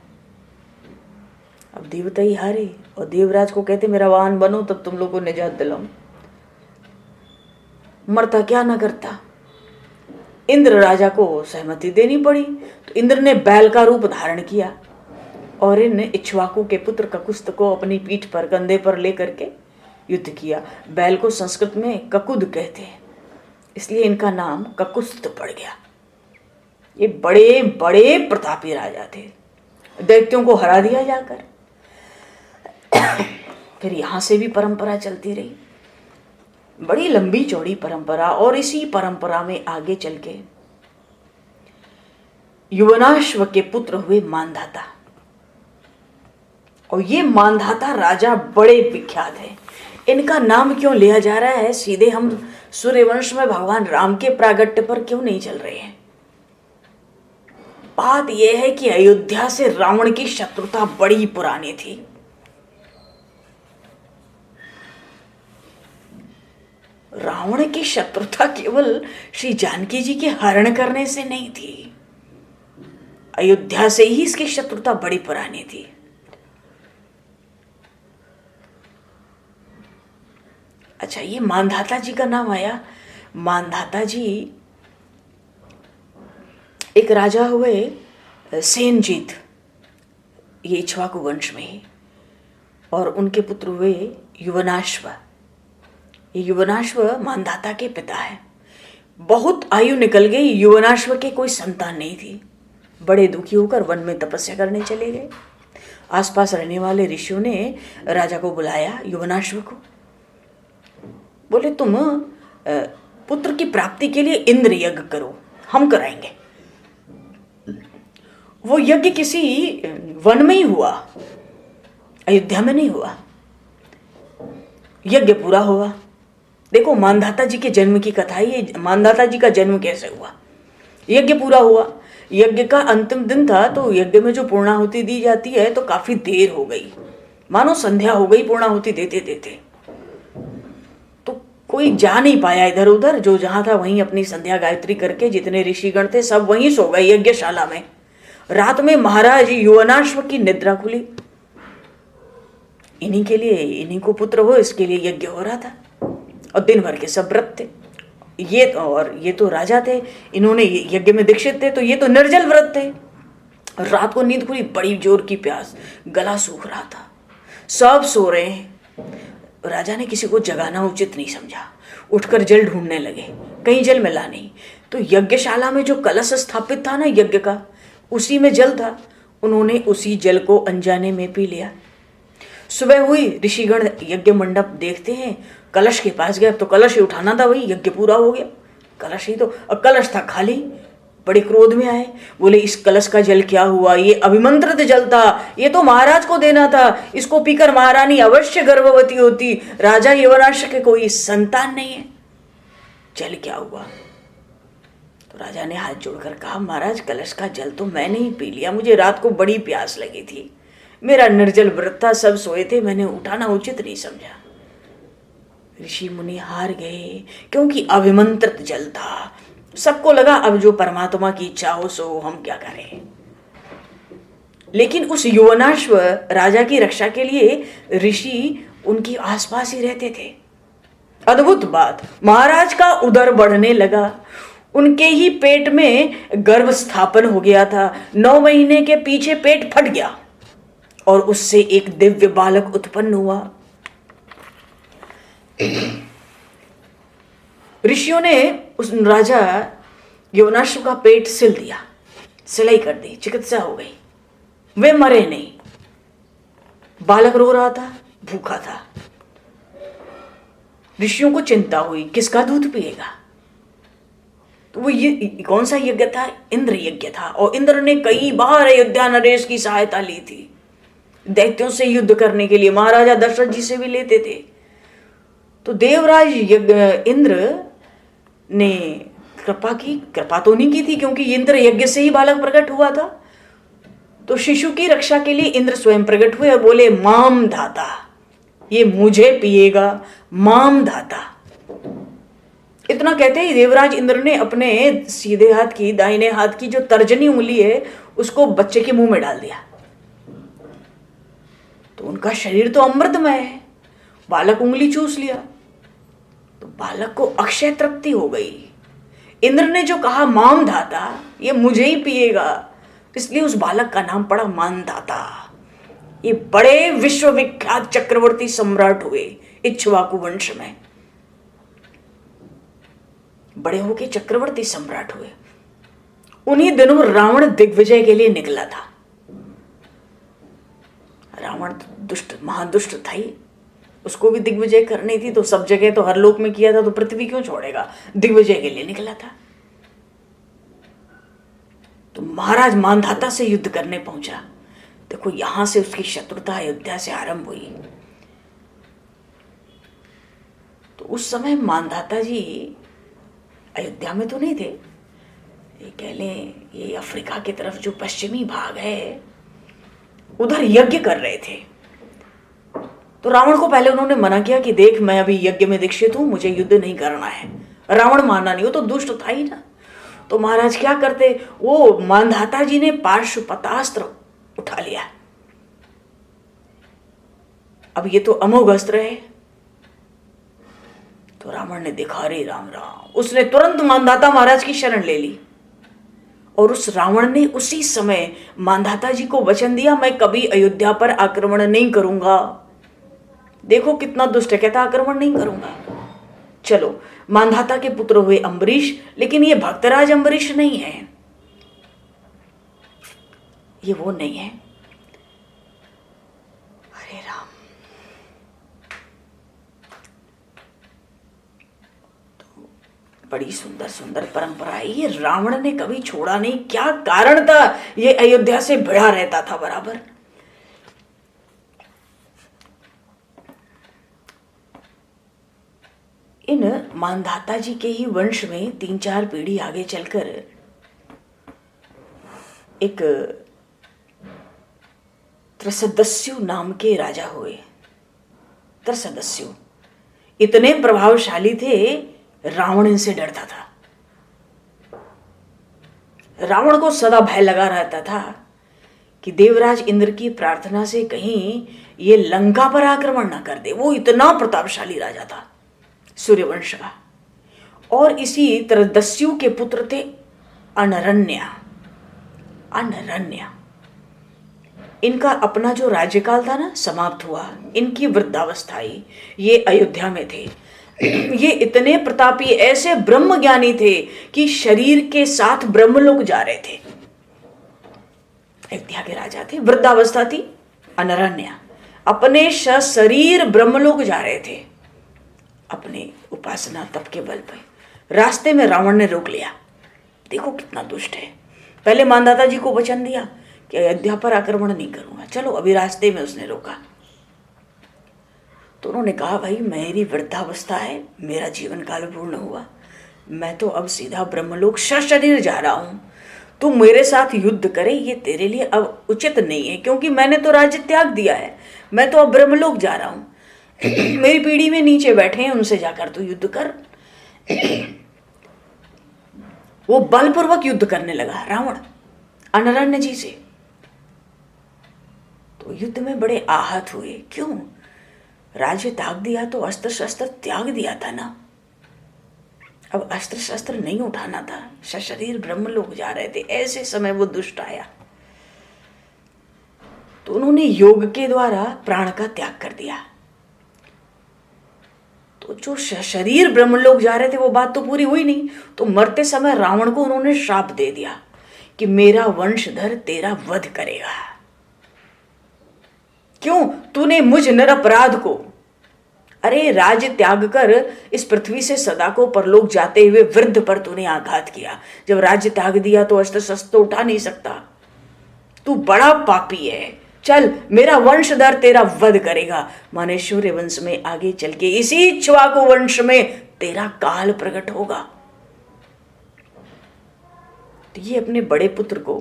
A: अब देवता ही हारे और देवराज को कहते मेरा वाहन बनो तब तुम लोगों को निजात दिलाऊं। मरता क्या ना करता। इंद्र राजा को सहमति देनी पड़ी। तो इंद्र ने बैल का रूप धारण किया और इन इक्ष्वाकु के पुत्र ककुत्थ को अपनी पीठ पर, कंधे पर लेकर के युद्ध किया। बैल को संस्कृत में ककुद कहते हैं, इसलिए इनका नाम ककुत्थ पड़ गया। ये बड़े बड़े प्रतापी राजा थे, दैत्यों को हरा दिया जाकर। फिर यहां से भी परंपरा चलती रही, बड़ी लंबी चौड़ी परंपरा। और इसी परंपरा में आगे चल के युवनाश्व के पुत्र हुए मांधाता। और ये मांधाता राजा बड़े विख्यात हैं। इनका नाम क्यों लिया जा रहा है, सीधे हम सूर्यवंश में भगवान राम के प्रागट्य पर क्यों नहीं चल रहे हैं। बात यह है कि अयोध्या से रावण की शत्रुता बड़ी पुरानी थी। रावण की शत्रुता केवल श्री जानकी जी के हरण करने से नहीं थी, अयोध्या से ही इसकी शत्रुता बड़ी पुरानी थी। अच्छा, ये मांधाता जी का नाम आया। मांधाता जी एक राजा हुए सेनजीत, ये इक्ष्वाकु वंश में ही, और उनके पुत्र हुए युवनाश्व। ये युवनाश्व मांधाता के पिता है। बहुत आयु निकल गई, युवनाश्व के कोई संतान नहीं थी। बड़े दुखी होकर वन में तपस्या करने चले गए। आसपास रहने वाले ऋषियों ने राजा को बुलाया, युवनाश्व को। बोले तुम पुत्र की प्राप्ति के लिए इंद्र यज्ञ करो, हम कराएंगे। वो यज्ञ किसी वन में ही हुआ, अयोध्या में नहीं हुआ। यज्ञ पूरा हुआ। देखो मांधाता जी के जन्म की कथा, ये मांधाता जी का जन्म कैसे हुआ। यज्ञ पूरा हुआ, यज्ञ का अंतिम दिन था, तो यज्ञ में जो पूर्णाहुति दी जाती है तो काफी देर हो गई, मानो संध्या हो गई पूर्णाहुति देते देते। तो कोई जा नहीं पाया इधर उधर, जो जहां था वहीं अपनी संध्या गायत्री करके, जितने ऋषिगण थे सब वहीं सो गए यज्ञशाला में। रात में महाराज युवनाश्व की निद्रा खुली। इन्हीं के लिए, इन्हीं को पुत्र हो इसके लिए यज्ञ हो रहा था, और दिन भर के सब व्रत थे। ये तो राजा थे, इन्होंने यज्ञ में दीक्षित थे, तो ये तो निर्जल व्रत थे। रात को नींद खुली, बड़ी जोर की प्यास, गला सूख रहा था, सब सो रहे हैं। राजा ने किसी को जगाना उचित नहीं समझा, उठकर जल ढूंढने लगे, कहीं जल मिला नहीं। तो यज्ञशाला में जो कलश स्थापित था ना यज्ञ का, उसी में जल था। उन्होंने उसी जल को अनजाने में पी लिया। सुबह हुई, ऋषिगण यज्ञ मंडप देखते हैं, कलश के पास गए, तो कलश ही उठाना था, वही यज्ञ पूरा हो गया। कलश ही तो, अब कलश था खाली। बड़े क्रोध में आए, बोले इस कलश का जल क्या हुआ, ये अभिमंत्रित जल था, ये तो महाराज को देना था, इसको पीकर महारानी अवश्य गर्भवती होती। राजा युवनाश्व के कोई संतान नहीं है, जल क्या हुआ। तो राजा ने हाथ जोड़कर कहा महाराज कलश का जल तो मैंने ही पी लिया, मुझे रात को बड़ी प्यास लगी थी, मेरा निर्जल व्रत था, सब सोए थे, मैंने उठाना उचित नहीं समझा। ऋषि मुनि हार गए, क्योंकि अभिमंत्रित जल था। सबको लगा अब जो परमात्मा की इच्छा हो सो हम क्या करें। लेकिन उस यौवनाश्व राजा की रक्षा के लिए ऋषि उनके आसपास ही रहते थे। अद्भुत बात, महाराज का उदर बढ़ने लगा, उनके ही पेट में गर्भ स्थापन हो गया था। 9 महीने के पीछे पेट फट गया और उससे एक दिव्य बालक उत्पन्न हुआ। ऋषियों ने उस राजा यौवनाश्व का पेट सिल दिया, सिलाई कर दी, चिकित्सा हो गई, वे मरे नहीं। बालक रो रहा था, भूखा था। ऋषियों को चिंता हुई, किसका दूध पिएगा? तो वो ये कौन सा यज्ञ था? इंद्र यज्ञ था। और इंद्र ने कई बार अयोध्या नरेश की सहायता ली थी दैत्यों से युद्ध करने के लिए, महाराजा दशरथ जी से भी लेते थे। तो देवराज इंद्र ने कृपा की, कृपा तो नहीं की थी क्योंकि इंद्र यज्ञ से ही बालक प्रकट हुआ था। तो शिशु की रक्षा के लिए इंद्र स्वयं प्रकट हुए और बोले, माम धाता, ये मुझे पिएगा, माम धाता। इतना कहते ही देवराज इंद्र ने अपने सीधे हाथ की, दाहिने हाथ की जो तर्जनी उंगली है उसको बच्चे के मुंह में डाल दिया। तो उनका शरीर तो अमृतमय है, बालक उंगली चूस लिया तो बालक को अक्षय तृप्ति हो गई। इंद्र ने जो कहा माम धाता, ये मुझे ही पिएगा, इसलिए उस बालक का नाम पड़ा मानधाता। ये बड़े विश्वविख्यात चक्रवर्ती सम्राट हुए इक्ष्वाकु वंश में, बड़े होके चक्रवर्ती सम्राट हुए। उन्हीं दिनों रावण दिग्विजय के लिए निकला था। रावण दुष्ट, महादुष्ट था ही, उसको भी दिग्विजय करनी थी। तो सब जगह तो हर लोक में किया था, तो पृथ्वी क्यों छोड़ेगा? दिग्विजय के लिए निकला था। तो महाराज मानधाता से युद्ध करने पहुंचा। देखो यहां से उसकी शत्रुता अयोध्या से आरंभ हुई। तो उस समय मानधाता जी अयोध्या में तो नहीं थे, ये कह लें ये अफ्रीका की तरफ जो पश्चिमी भाग है उधर यज्ञ कर रहे थे। तो रावण को पहले उन्होंने मना किया कि देख, मैं अभी यज्ञ में दीक्षित हूं, मुझे युद्ध नहीं करना है। रावण माना नहीं, वो तो दुष्ट था ही ना। तो महाराज क्या करते, वो मानधाता जी ने पार्श्वपतास्त्र उठा लिया। अब ये तो अमोघ अस्त्र है। तो रावण ने देखा, अरे राम राम, उसने तुरंत मानधाता महाराज की शरण ले ली। और उस रावण ने उसी समय मानधाता जी को वचन दिया, मैं कभी अयोध्या पर आक्रमण नहीं करूंगा। देखो कितना दुष्ट है, कहता आक्रमण नहीं करूंगा। चलो, मानधाता के पुत्र हुए अम्बरीश, लेकिन ये भक्तराज अम्बरीश नहीं है, ये वो नहीं है। अरे राम, तो बड़ी सुंदर सुंदर परंपरा है। ये रावण ने कभी छोड़ा नहीं। क्या कारण था? ये अयोध्या से भिड़ा रहता था बराबर। इन मानधाता जी के ही वंश में 3-4 पीढ़ी आगे चलकर एक त्रसदस्यु नाम के राजा हुए। त्रसदस्यु इतने प्रभावशाली थे, रावण इनसे डरता था। रावण को सदा भय लगा रहता था कि देवराज इंद्र की प्रार्थना से कहीं ये लंका पर आक्रमण ना कर दे। वो इतना प्रतापशाली राजा था सूर्यवंश का। और इसी त्रसदस्यु के पुत्र थे अनरण्य। इनका अपना जो राज्यकाल था ना समाप्त हुआ, इनकी वृद्धावस्था आई। ये अयोध्या में थे। ये इतने प्रतापी, ऐसे ब्रह्म ज्ञानी थे कि शरीर के साथ ब्रह्मलोक जा रहे थे। अयोध्या के राजा थे, वृद्धावस्था थी, अनरण्य, अपने शरीर ब्रह्मलोक जा रहे थे अपने उपासना तप के बल पर। रास्ते में रावण ने रोक लिया। देखो कितना दुष्ट है। पहले मानधाता जी को वचन दिया कि अयोध्या पर आक्रमण नहीं करूंगा, चलो अभी रास्ते में उसने रोका। तो उन्होंने कहा, भाई मेरी वृद्धावस्था है, मेरा जीवन काल पूर्ण हुआ, मैं तो अब सीधा ब्रह्मलोक सशरीर जा रहा हूं। तू मेरे साथ युद्ध करे ये तेरे लिए अब उचित नहीं है, क्योंकि मैंने तो राज्य त्याग दिया है, मैं तो अब ब्रह्मलोक जा रहा हूं। मेरी पीढ़ी में नीचे बैठे हैं, उनसे जाकर तू युद्ध कर। वो बलपूर्वक युद्ध करने लगा रावण अनरण्य जी से। तो युद्ध में बड़े आहत हुए। क्यों? राज्य त्याग दिया तो अस्त्र शस्त्र त्याग दिया था ना, अब अस्त्र शस्त्र नहीं उठाना था, सशरीर ब्रह्मलोक जा रहे थे। ऐसे समय वो दुष्ट आया तो उन्होंने योग के द्वारा प्राण का त्याग कर दिया। तो जो शरीर ब्रह्मलोक जा रहे थे वो बात तो पूरी हुई नहीं, तो मरते समय रावण को उन्होंने श्राप दे दिया कि मेरा वंशधर तेरा वध करेगा। क्यों? तूने मुझ निरपराध को, अरे राज्य त्याग कर इस पृथ्वी से सदा को परलोक जाते हुए वृद्ध पर तूने आघात किया। जब राज्य त्याग दिया तो अस्त्र शस्त्र तो उठा नहीं सकता, तू बड़ा पापी है, चल मेरा वंशधर तेरा वध करेगा। माने सूर्य वंश में आगे चल के इसी इक्ष्वाकु वंश में तेरा काल प्रकट होगा। तो ये अपने बड़े पुत्र को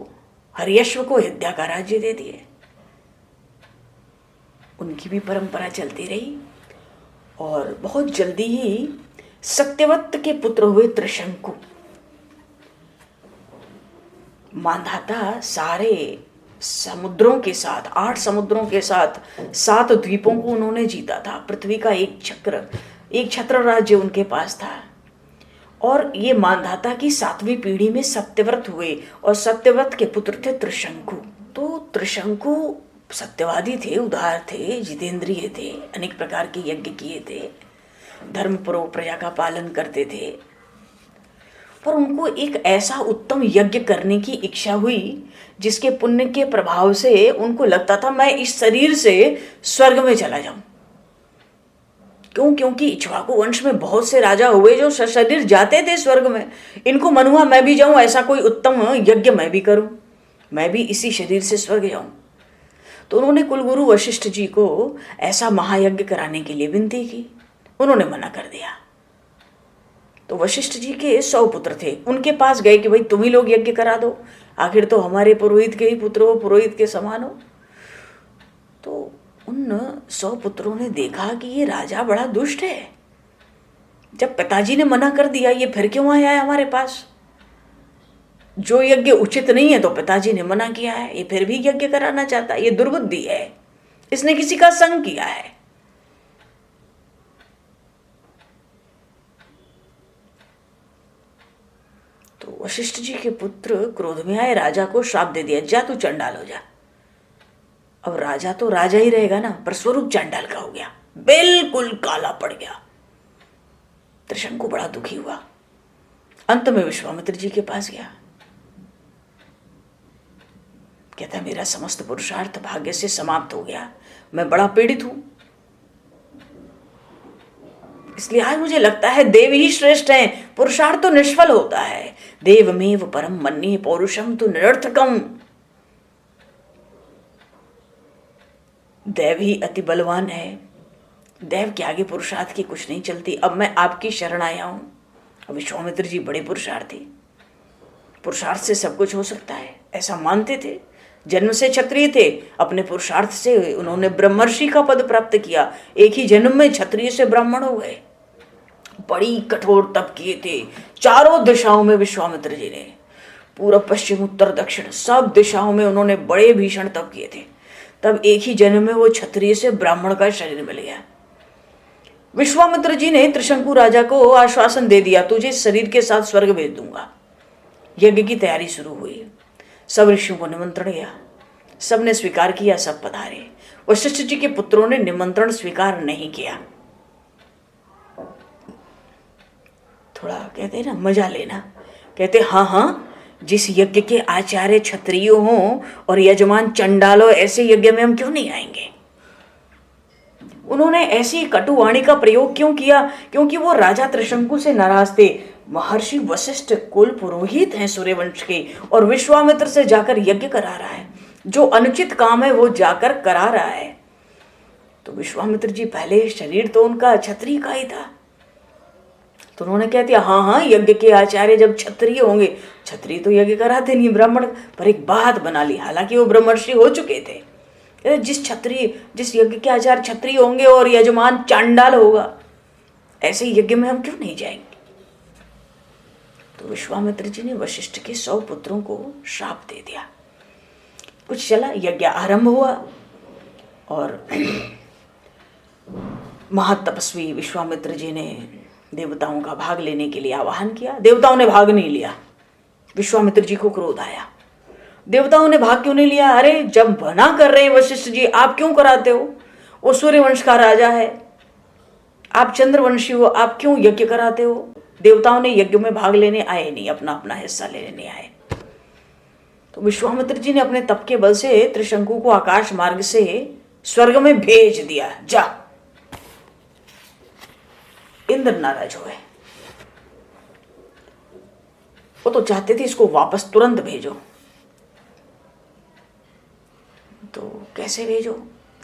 A: हर्यश्व को हिद्या का राज्य दे दिए। उनकी भी परंपरा चलती रही और बहुत जल्दी ही सत्यवत के पुत्र हुए त्रिशंकु। मांधाता सारे समुद्रों के साथ, 8 समुद्रों के साथ 7 द्वीपों को उन्होंने जीता था। पृथ्वी का एक छत्र राज्य उनके पास था। और ये मांधाता की 7वीं पीढ़ी में सत्यव्रत हुए और सत्यव्रत के पुत्र थे त्रिशंकु। तो त्रिशंकु सत्यवादी थे, उदार थे, जितेंद्रिय थे, अनेक प्रकार के यज्ञ किए थे, धर्मपूर्वक प्रजा का पालन करते थे। पर उनको एक ऐसा उत्तम यज्ञ करने की इच्छा हुई जिसके पुण्य के प्रभाव से उनको लगता था मैं इस शरीर से स्वर्ग में चला जाऊं। क्यों? क्योंकि इक्ष्वाकु वंश में बहुत से राजा हुए जो सशरीर जाते थे स्वर्ग में। इनको मन हुआ मैं भी जाऊं, ऐसा कोई उत्तम यज्ञ मैं भी करूं, मैं भी इसी शरीर से स्वर्ग जाऊं। तो उन्होंने कुलगुरु वशिष्ठ जी को ऐसा महायज्ञ कराने के लिए विनती की। उन्होंने मना कर दिया। तो वशिष्ठ जी के 100 पुत्र थे, उनके पास गए कि भाई तुम ही लोग यज्ञ करा दो, आखिर तो हमारे पुरोहित के ही पुत्र हो, पुरोहित के समान हो। तो उन 100 पुत्रों ने देखा कि ये राजा बड़ा दुष्ट है, जब पिताजी ने मना कर दिया ये फिर क्यों आया है हमारे पास? जो यज्ञ उचित नहीं है तो पिताजी ने मना किया है, ये फिर भी यज्ञ कराना चाहता है, ये दुर्बुद्धि है, इसने किसी का संग किया है। तो वशिष्ठ जी के पुत्र क्रोध में आए, राजा को श्राप दे दिया, जा तू चंडाल हो जा। अब राजा तो राजा ही रहेगा ना, पर स्वरूप चंडाल का हो गया, बिल्कुल काला पड़ गया। त्रिशंकु बड़ा दुखी हुआ। अंत में विश्वामित्र जी के पास गया, कहता मेरा समस्त पुरुषार्थ भाग्य से समाप्त हो गया, मैं बड़ा पीड़ित हूं, इसलिए आज मुझे लगता है देव ही श्रेष्ठ हैं, पुरुषार्थ तो निष्फल होता है। देवमेव परम मन्ये पौरुषम तो निरर्थकम। देव ही अति बलवान है, देव के आगे पुरुषार्थ की कुछ नहीं चलती। अब मैं आपकी शरण आया हूं। अब विश्वामित्र जी बड़े पुरुषार्थी, पुरुषार्थ से सब कुछ हो सकता है ऐसा मानते थे। जन्म से क्षत्रिय थे, अपने पुरुषार्थ से उन्होंने ब्रह्मर्षि का पद प्राप्त किया, एक ही जन्म में क्षत्रिय से ब्राह्मण हो गए। बड़ी कठोर तप किए थे चारों दिशाओं में विश्वामित्र जी ने, पूर्व पश्चिम उत्तर दक्षिण सब दिशाओं में उन्होंने बड़े भीषण तप किए थे। तब एक ही जन्म में वो क्षत्रिय से ब्राह्मण का शरीर मिल गया। विश्वामित्र जी ने त्रिशंकु राजा को आश्वासन दे दिया, तुझे शरीर के साथ स्वर्ग भेज दूंगा। यज्ञ की तैयारी शुरू हुई, सब ऋषियों को निमंत्रण गया, सबने स्वीकार किया, सब पधारे। वशिष्ठ जी के पुत्रों ने निमंत्रण स्वीकार नहीं किया। थोड़ा कहते ना मजा लेना, कहते हाँ हाँ, जिस यज्ञ के आचार्य क्षत्रिय हों और यजमान चंडाल हो, ऐसे यज्ञ में हम क्यों नहीं आएंगे। उन्होंने ऐसी कटुवाणी का प्रयोग क्यों किया? क्योंकि वो राजा त्रिशंकु से नाराज थे। महर्षि वशिष्ठ कुल पुरोहित हैं सूर्यवंश के, और विश्वामित्र से जाकर यज्ञ करा रहा है, जो अनुचित काम है वो जाकर करा रहा है। तो विश्वामित्र जी पहले शरीर तो उनका क्षत्रिय का ही था, तो उन्होंने कह दिया हाँ हाँ, यज्ञ के आचार्य जब क्षत्रिय होंगे, क्षत्रिय तो यज्ञ कराते नहीं ब्राह्मण, पर एक बात बना ली, हालांकि वो ब्रह्मर्षि हो चुके थे। जिस यज्ञ के आचार्य क्षत्रिय होंगे और यजमान चांडाल होगा, ऐसे यज्ञ में हम क्यों नहीं जाएंगे। तो विश्वामित्र जी ने वशिष्ठ के 100 पुत्रों को श्राप दे दिया। कुछ चला, यज्ञ आरंभ हुआ। और महातपस्वी विश्वामित्र जी ने देवताओं का भाग लेने के लिए आह्वान किया। देवताओं ने भाग नहीं लिया। विश्वामित्र जी को क्रोध आया, देवताओं ने भाग क्यों नहीं लिया? अरे जब मना कर रहे हैं वशिष्ठ जी, आप क्यों कराते हो? वो सूर्यवंश का राजा है, आप चंद्रवंशी हो, आप क्यों यज्ञ कराते हो? देवताओं ने यज्ञ में भाग लेने आए नहीं, अपना अपना हिस्सा लेने आए। तो विश्वामित्र जी ने अपने तप के बल से त्रिशंकु को आकाश मार्ग से स्वर्ग में भेज दिया, जा। इंद्र नाराज हुए, वो तो चाहते थे इसको वापस तुरंत भेजो। तो कैसे भेजो,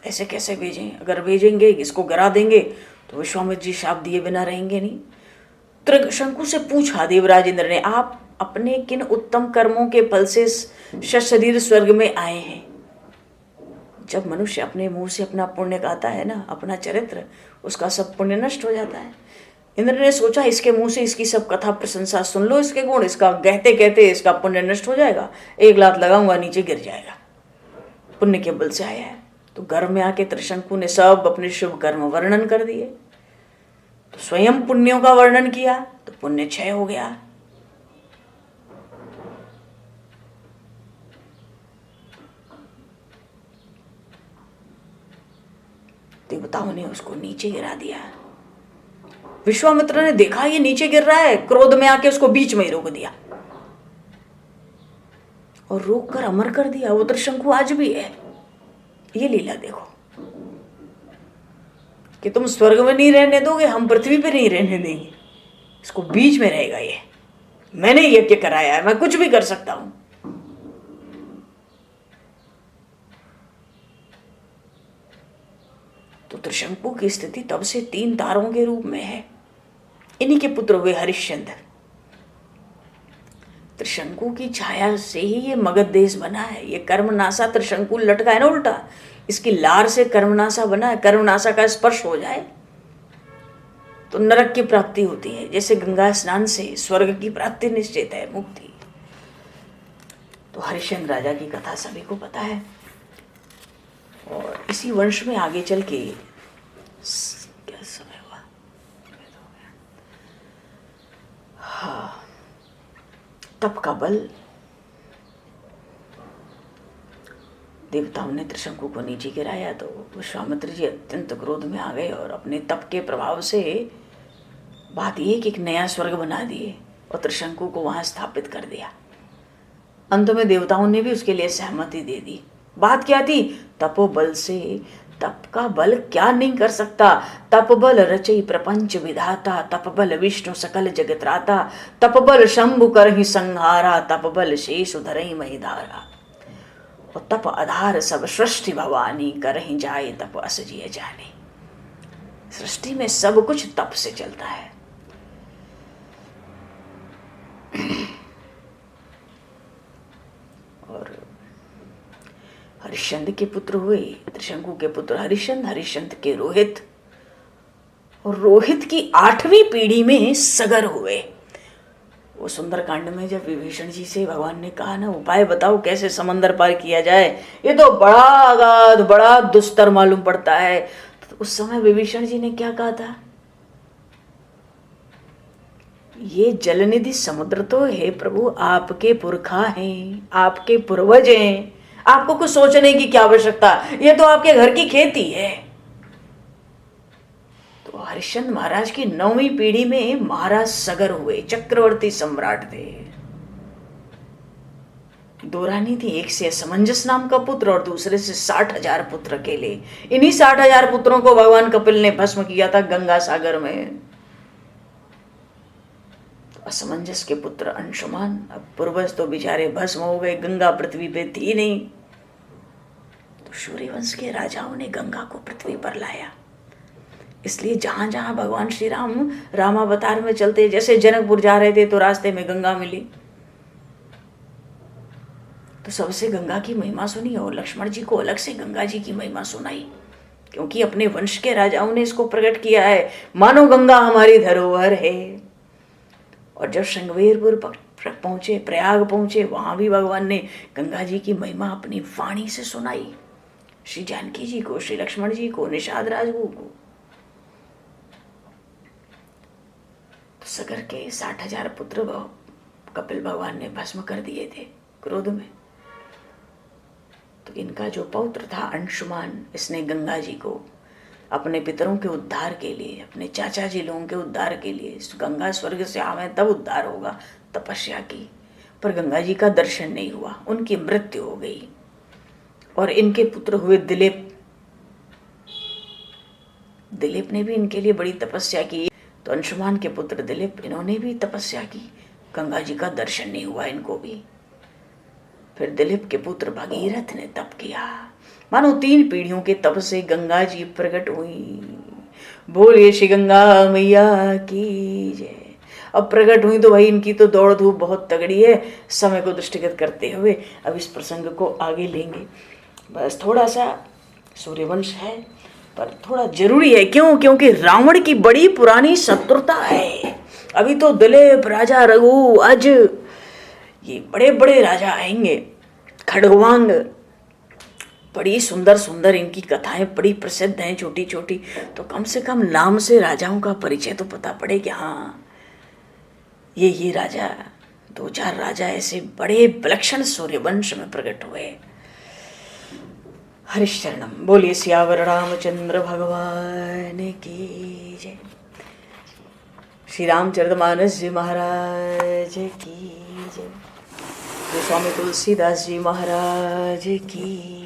A: ऐसे कैसे भेजें? अगर भेजेंगे, इसको गिरा देंगे तो विश्वामित्र जी शाप दिए बिना रहेंगे नहीं। त्रिशंकु से पूछा देवराज इंद्र ने, आप अपने किन उत्तम कर्मों के फल से सशरीर स्वर्ग में आए हैं? जब मनुष्य अपने मुंह से अपना पुण्य गाता है ना, अपना चरित्र, उसका सब पुण्य नष्ट हो जाता है। इंद्र ने सोचा इसके मुंह से इसकी सब कथा प्रशंसा सुन लो, इसके गुण, इसका कहते कहते इसका पुण्य नष्ट हो जाएगा। एक लात लगाऊंगा नीचे गिर जाएगा, पुण्य के बल से आया है। तो घर में आके त्रिशंकु ने सब अपने शुभ कर्म वर्णन कर दिए। तो स्वयं पुण्यों का वर्णन किया तो पुण्य क्षय हो गया। देवताओं ने उसको नीचे गिरा दिया। विश्वामित्र ने देखा ये नीचे गिर रहा है, क्रोध में आके उसको बीच में ही रोक दिया और रोक कर अमर कर दिया। वो त्रिशंकु आज भी है। ये लीला देखो कि तुम स्वर्ग में नहीं रहने दोगे, हम पृथ्वी पे नहीं रहने देंगे, इसको बीच में रहेगा। ये मैंने यज्ञ कराया है, मैं कुछ भी कर सकता हूं। तो त्रिशंकु की स्थिति तब से 3 तारों के रूप में है। इन्हीं के पुत्र हुए हरिश्चंद्र। त्रिशंकु की छाया से ही ये मगध देश बना है। ये कर्मनासा त्रिशंकु लटका है ना उल्टा, इसकी लार से कर्मनासा बना है। कर्मनासा का स्पर्श हो जाए तो नरक की प्राप्ति होती है, जैसे गंगा स्नान से स्वर्ग की प्राप्ति निश्चित है, मुक्ति। तो हरिश्चंद्र राजा की कथा सभी को पता है। और इसी वंश में आगे चल के क्या समय हुआ, हाँ, तप का बल, देवताओं ने त्रिशंकु को नीचे गिराया तो विश्वामित्र जी अत्यंत क्रोध में आ गए और अपने तप के प्रभाव से बात ये कि एक नया स्वर्ग बना दिए और त्रिशंकु को वहां स्थापित कर दिया। अंत में देवताओं ने भी उसके लिए सहमति दे दी। बात क्या थी? तपोबल से, तप का बल क्या नहीं कर सकता। तप बल रचई प्रपंच विधाता, तप बल विष्णु सकल जगत राता, तप बल शंभु करहि संहारा, तप बल शेष धरई महिधारा, और तप आधार सब सृष्टि भवानी, करहि जाए तप अस जिय जाने। सृष्टि में सब कुछ तप से चलता है। और हरिश्चंद्र के पुत्र हुए, त्रिशंकु के पुत्र हरिश्चंद्र, हरिश्चंद्र के रोहित, और रोहित की 8वीं पीढ़ी में सगर हुए। वो सुंदरकांड में जब विभीषण जी से भगवान ने कहा ना, उपाय बताओ कैसे समंदर पार किया जाए, ये तो बड़ा अगाध, बड़ा दुस्तर मालूम पड़ता है। तो उस समय विभीषण जी ने क्या कहा था? ये जलनिधि समुद्र तो हे प्रभु आपके पुरखा हैं, आपके पूर्वज हैं, आपको कुछ सोचने की क्या आवश्यकता, ये तो आपके घर की खेती है। तो हरिश्चंद्र महाराज की 9वीं पीढ़ी में महाराज सगर हुए, चक्रवर्ती सम्राट थे। 2 रानी थी, एक से असमंजस नाम का पुत्र और दूसरे से 60,000 पुत्र अकेले। इन्हीं 60,000 पुत्रों को भगवान कपिल ने भस्म किया था गंगा सागर में। असमंजस के पुत्र अंशुमान, अब पूर्वज तो बेचारे भस्म हो गए, गंगा पृथ्वी पे थी नहीं। तो सूर्यवंश के राजाओं ने गंगा को पृथ्वी पर लाया। इसलिए जहां जहां भगवान श्री राम रामावतार में चलते, जैसे जनकपुर जा रहे थे तो रास्ते में गंगा मिली, तो सबसे गंगा की महिमा सुनी और लक्ष्मण जी को अलग से गंगा जी की महिमा सुनाई, क्योंकि अपने वंश के राजाओं ने इसको प्रकट किया है, मानो गंगा हमारी धरोहर है। और जब श्रृंगवेरपुर पहुंचे, प्रयाग पहुंचे, वहां भी भगवान ने गंगा जी की महिमा अपनी वाणी से सुनाई। श्री जानकी जी को, श्री लक्ष्मण जी को, निषाद राजगुरु को। तो सगर के 60,000 पुत्र कपिल भगवान ने भस्म कर दिए थे क्रोध में। तो इनका जो पौत्र था अंशुमान, इसने गंगा जी को अपने पितरों के उद्धार के लिए, अपने चाचा जी लोगों के उद्धार के लिए, गंगा स्वर्ग से आवे तब उद्धार होगा, तपस्या की। पर गंगा जी का दर्शन नहीं हुआ, उनकी मृत्यु हो गई। और इनके पुत्र हुए दिलीप। दिलीप ने भी इनके लिए बड़ी तपस्या की। तो अंशुमान के पुत्र दिलीप, इन्होंने भी तपस्या की, गंगा जी का दर्शन नहीं हुआ इनको भी। फिर दिलीप के पुत्र भगीरथ ने तप किया। मानो 3 पीढ़ियों के तप से गंगा जी प्रकट हुई। बोलिए श्री गंगा मैया की जय। अब प्रकट हुई तो भाई इनकी तो दौड़ धूप बहुत तगड़ी है। समय को दृष्टिगत करते हुए अब इस प्रसंग को आगे लेंगे। बस थोड़ा सा सूर्यवंश है, पर थोड़ा जरूरी है। क्यों? क्योंकि रावण की बड़ी पुरानी शत्रुता है। अभी तो दिलीप, राजा रघु, अज, ये बड़े बड़े राजा आएंगे, खड़गवांग, बड़ी सुंदर सुंदर इनकी कथाएं बड़ी प्रसिद्ध हैं, छोटी छोटी। तो कम से कम नाम से राजाओं का परिचय तो पता पड़े कि हाँ ये राजा, 2-4 राजा ऐसे बड़े विलक्षण सूर्यवंश में प्रकट हुए। हरिशरणम। बोलिए सियावर रामचंद्र भगवान की जय। श्री रामचरितमानस जी महाराज की जय। स्वामी तुलसीदास जी महाराज की